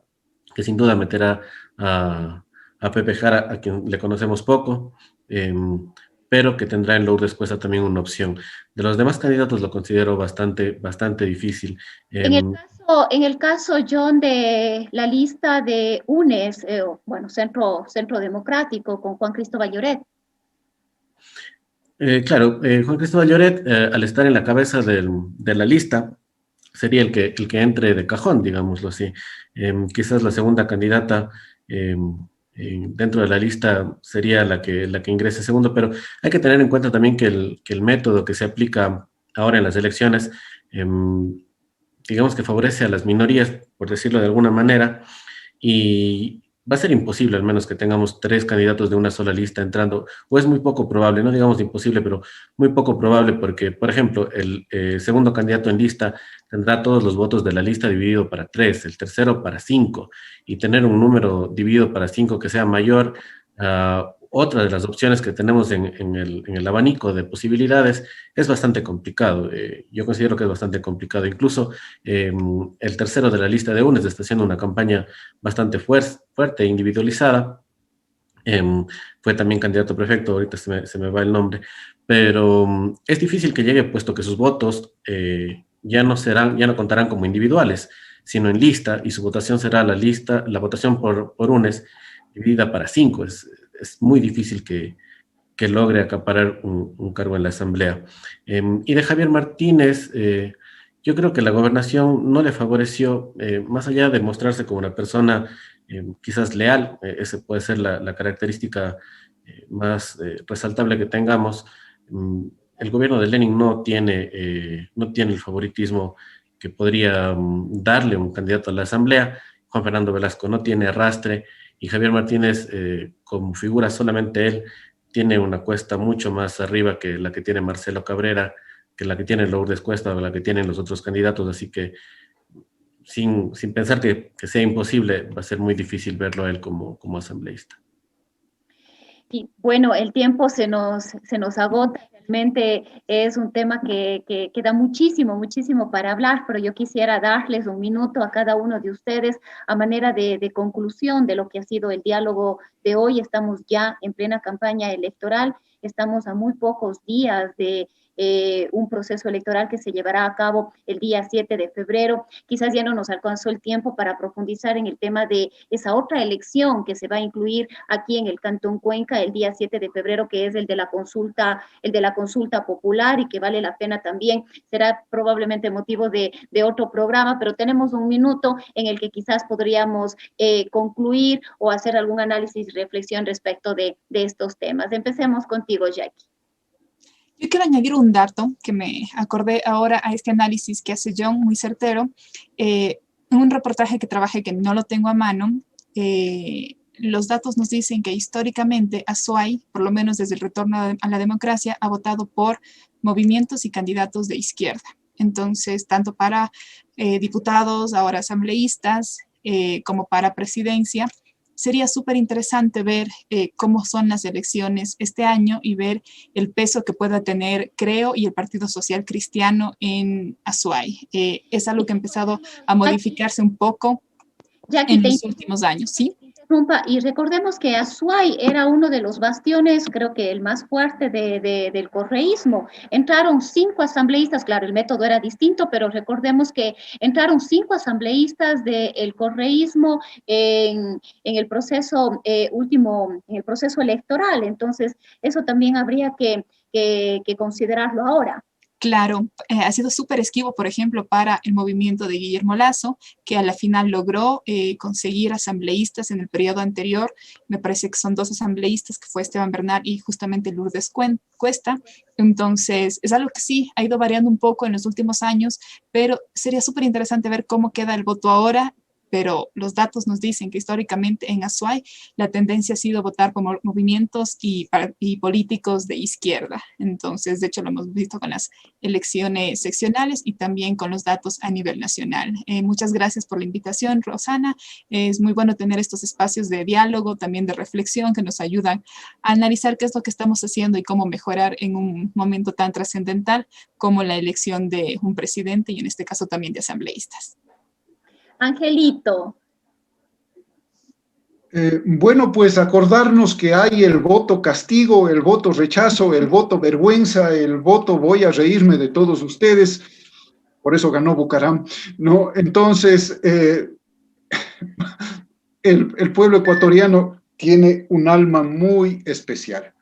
[SPEAKER 4] meterá a Pepe Jara, a quien le conocemos poco, pero que tendrá en Lourdes Cuesta también una opción. De los demás candidatos lo considero bastante difícil.
[SPEAKER 1] En el caso, John, de la lista de UNES, Centro Democrático, con Juan Cristóbal Lloret.
[SPEAKER 4] Claro, Juan Cristóbal Lloret, al estar en la cabeza de la lista, sería el que entre de cajón, digámoslo así. Quizás la segunda candidata dentro de la lista sería la que ingrese segundo, pero hay que tener en cuenta también que el método que se aplica ahora en las elecciones, digamos que favorece a las minorías, por decirlo de alguna manera, y va a ser imposible al menos que tengamos 3 candidatos de una sola lista entrando, o es muy poco probable, no digamos imposible, pero muy poco probable, porque, por ejemplo, el segundo candidato en lista tendrá todos los votos de la lista dividido para 3, el tercero para 5, y tener un número dividido para 5 que sea mayor. Otra de las opciones que tenemos en el abanico de posibilidades es bastante complicado. Yo considero que es bastante complicado. Incluso el tercero de la lista de UNES está haciendo una campaña bastante fuerte e individualizada. Fue también candidato a prefecto, ahorita se me va el nombre, pero es difícil que llegue, puesto que sus votos ya no contarán como individuales, sino en lista, y su votación será la votación por UNES dividida para 5. Es muy difícil que logre acaparar un cargo en la Asamblea. Y de Javier Martínez, yo creo que la gobernación no le favoreció, más allá de mostrarse como una persona quizás leal, esa puede ser la característica más resaltable que tengamos. El gobierno de Lenin no tiene el favoritismo que podría darle un candidato a la Asamblea. Juan Fernando Velasco no tiene arrastre, y Javier Martínez, como figura solamente él, tiene una cuesta mucho más arriba que la que tiene Marcelo Cabrera, que la que tiene Lourdes Cuesta, o la que tienen los otros candidatos, así que sin pensar que sea imposible, va a ser muy difícil verlo a él como asambleísta.
[SPEAKER 1] Y bueno, el tiempo se nos agota. Realmente es un tema que da muchísimo, muchísimo para hablar, pero yo quisiera darles un minuto a cada uno de ustedes a manera de conclusión de lo que ha sido el diálogo de hoy. Estamos ya en plena campaña electoral, estamos a muy pocos días de un proceso electoral que se llevará a cabo el día 7 de febrero. Quizás ya no nos alcanzó el tiempo para profundizar en el tema de esa otra elección que se va a incluir aquí en el Cantón Cuenca el día 7 de febrero, que es el de la consulta popular, y que vale la pena también. Será probablemente motivo de otro programa, pero tenemos un minuto en el que quizás podríamos concluir o hacer algún análisis y reflexión respecto de estos temas. Empecemos contigo, Jackie.
[SPEAKER 2] Yo quiero añadir un dato que me acordé ahora a este análisis que hace John, muy certero. En un reportaje que trabajé, que no lo tengo a mano, los datos nos dicen que históricamente Azuay, por lo menos desde el retorno a la democracia, ha votado por movimientos y candidatos de izquierda. Entonces, tanto para diputados, ahora asambleístas, como para presidencia, sería súper interesante ver cómo son las elecciones este año y ver el peso que pueda tener CREO y el Partido Social Cristiano en Azuay. Es algo que ha empezado a modificarse un poco en los últimos años, ¿sí?
[SPEAKER 1] Y recordemos que Azuay era uno de los bastiones, creo que el más fuerte del correísmo. Entraron 5 asambleístas, claro, el método era distinto, pero recordemos que entraron 5 asambleístas del correísmo en el proceso en el proceso electoral. Entonces, eso también habría que considerarlo ahora.
[SPEAKER 2] Claro, ha sido súper esquivo, por ejemplo, para el movimiento de Guillermo Lasso, que a la final logró conseguir asambleístas en el periodo anterior. Me parece que son 2 asambleístas, que fue Esteban Bernal y justamente Lourdes Cuesta. Entonces, es algo que sí ha ido variando un poco en los últimos años, pero sería súper interesante ver cómo queda el voto ahora. Pero los datos nos dicen que históricamente en Azuay la tendencia ha sido votar por movimientos y políticos de izquierda. Entonces, de hecho, lo hemos visto con las elecciones seccionales y también con los datos a nivel nacional. Muchas gracias por la invitación, Rosana. Es muy bueno tener estos espacios de diálogo, también de reflexión, que nos ayudan a analizar qué es lo que estamos haciendo y cómo mejorar en un momento tan trascendental como la elección de un presidente y en este caso también de asambleístas.
[SPEAKER 1] Angelito.
[SPEAKER 3] Bueno, pues acordarnos que hay el voto castigo, el voto rechazo, el voto vergüenza, el voto voy a reírme de todos ustedes. Por eso ganó Bucaram, ¿no? Entonces, el pueblo ecuatoriano tiene un alma muy especial.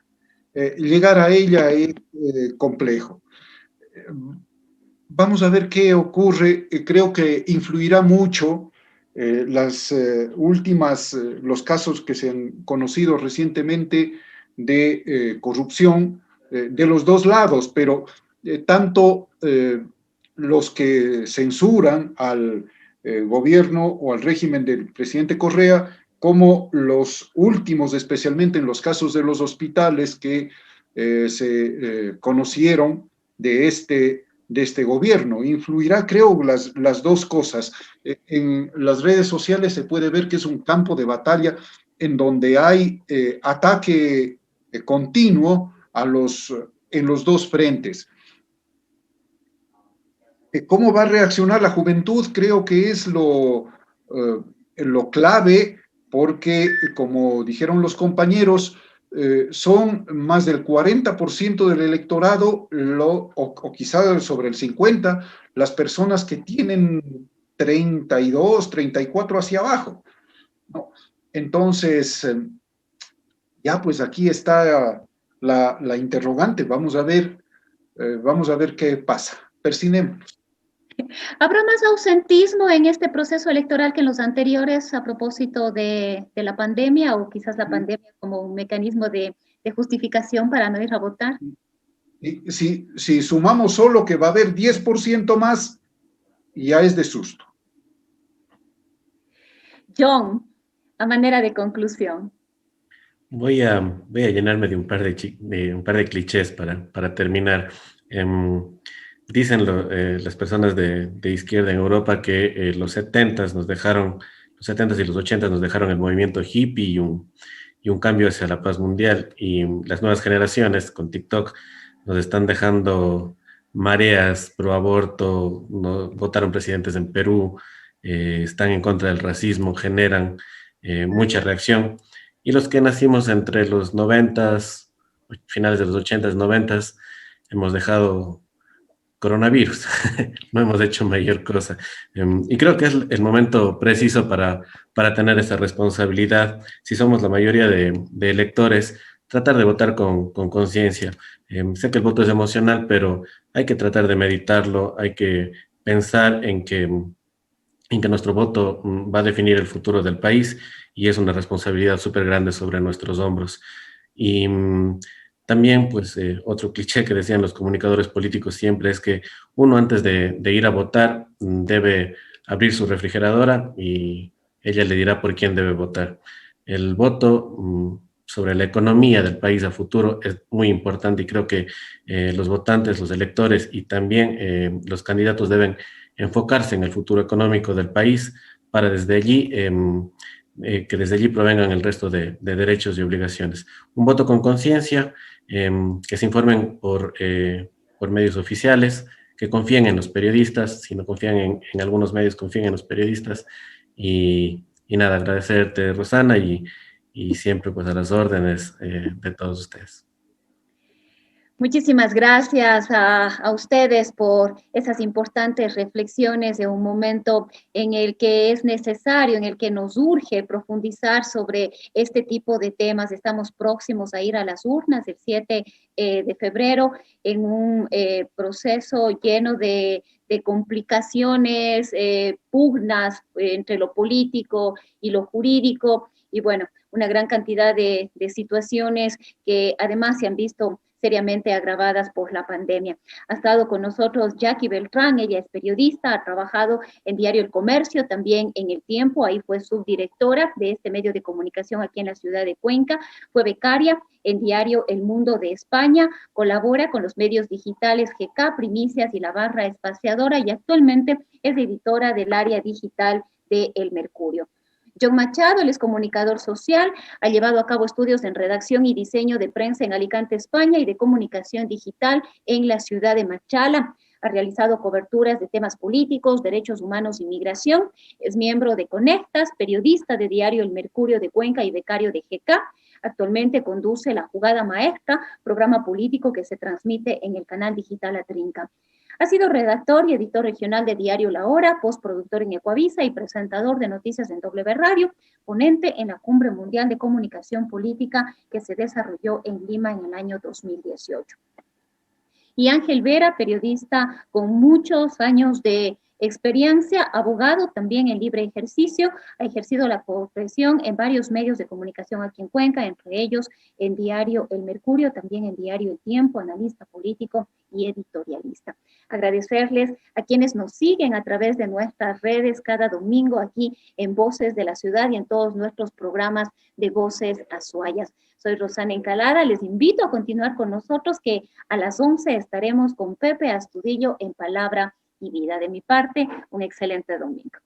[SPEAKER 3] Llegar a ella es complejo. Vamos a ver qué ocurre. Creo que influirá mucho los casos que se han conocido recientemente de corrupción de los 2 lados, pero tanto los que censuran al gobierno o al régimen del presidente Correa, como los últimos, especialmente en los casos de los hospitales que se conocieron de de este gobierno. Influirá, creo, las dos cosas. En las redes sociales se puede ver que es un campo de batalla en donde hay ataque continuo en los dos frentes. ¿Cómo va a reaccionar la juventud? Creo que es lo clave, porque, como dijeron los compañeros, son más del 40% del electorado, o quizá sobre el 50%, las personas que tienen 32, 34 hacia abajo, ¿no? Entonces, ya pues aquí está la interrogante. Vamos a ver qué pasa. Persinémonos.
[SPEAKER 1] ¿Habrá más ausentismo en este proceso electoral que en los anteriores a propósito de la pandemia, o quizás la pandemia como un mecanismo de justificación para no ir a votar?
[SPEAKER 3] Si sumamos solo que va a haber 10% más, ya es de susto.
[SPEAKER 1] John, a manera de conclusión.
[SPEAKER 4] Voy a llenarme de un par de clichés para terminar. Dicen las personas de izquierda en Europa que los 70s y los 80s nos dejaron el movimiento hippie y un cambio hacia la paz mundial, y las nuevas generaciones con TikTok nos están dejando mareas pro aborto, ¿no? Votaron presidentes en Perú, están en contra del racismo, generan mucha reacción. Y los que nacimos entre los 90s, finales de los 80s, 90s, hemos dejado coronavirus. No hemos hecho mayor cosa. Y creo que es el momento preciso para tener esa responsabilidad. Si somos la mayoría de electores, tratar de votar con conciencia. Sé que el voto es emocional, pero hay que tratar de meditarlo, hay que pensar en que nuestro voto va a definir el futuro del país, y es una responsabilidad súper grande sobre nuestros hombros. Y también, pues, otro cliché que decían los comunicadores políticos siempre es que uno, antes de ir a votar, debe abrir su refrigeradora y ella le dirá por quién debe votar. El voto sobre la economía del país a futuro es muy importante, y creo que los votantes, los electores y también los candidatos deben enfocarse en el futuro económico del país para desde allí, que desde allí provengan el resto de derechos y obligaciones. Un voto con conciencia, que se informen por medios oficiales, que confíen en los periodistas. Si no confían en algunos medios, confíen en los periodistas. Y nada, agradecerte, Rosana, y siempre pues a las órdenes de todos ustedes.
[SPEAKER 1] Muchísimas gracias a ustedes por esas importantes reflexiones de un momento en el que es necesario, en el que nos urge profundizar sobre este tipo de temas. Estamos próximos a ir a las urnas el 7 de febrero en un proceso lleno de complicaciones, pugnas entre lo político y lo jurídico, y bueno, una gran cantidad de situaciones que además se han visto seriamente agravadas por la pandemia. Ha estado con nosotros Jackie Beltrán, ella es periodista, ha trabajado en Diario El Comercio, también en El Tiempo, ahí fue subdirectora de este medio de comunicación aquí en la ciudad de Cuenca, fue becaria en Diario El Mundo de España, colabora con los medios digitales GK, Primicias y La Barra Espaciadora, y actualmente es editora del área digital de El Mercurio. John Machado, él es comunicador social, ha llevado a cabo estudios en redacción y diseño de prensa en Alicante, España, y de comunicación digital en la ciudad de Machala. Ha realizado coberturas de temas políticos, derechos humanos y migración. Es miembro de Conectas, periodista de Diario El Mercurio de Cuenca y becario de GK. Actualmente conduce La Jugada Maestra, programa político que se transmite en el canal digital Atrinca. Ha sido redactor y editor regional de Diario La Hora, postproductor en Ecuavisa y presentador de noticias en W Radio, ponente en la Cumbre Mundial de Comunicación Política que se desarrolló en Lima en el año 2018. Y Ángel Vera, periodista con muchos años de experiencia, abogado también en libre ejercicio, ha ejercido la profesión en varios medios de comunicación aquí en Cuenca, entre ellos en Diario El Mercurio, también en Diario El Tiempo, analista político y editorialista. Agradecerles a quienes nos siguen a través de nuestras redes cada domingo aquí en Voces de la Ciudad y en todos nuestros programas de Voces Azuayas. Soy Rosana Encalada, les invito a continuar con nosotros que a las 11 estaremos con Pepe Astudillo en Palabra y Vida. De mi parte, un excelente domingo.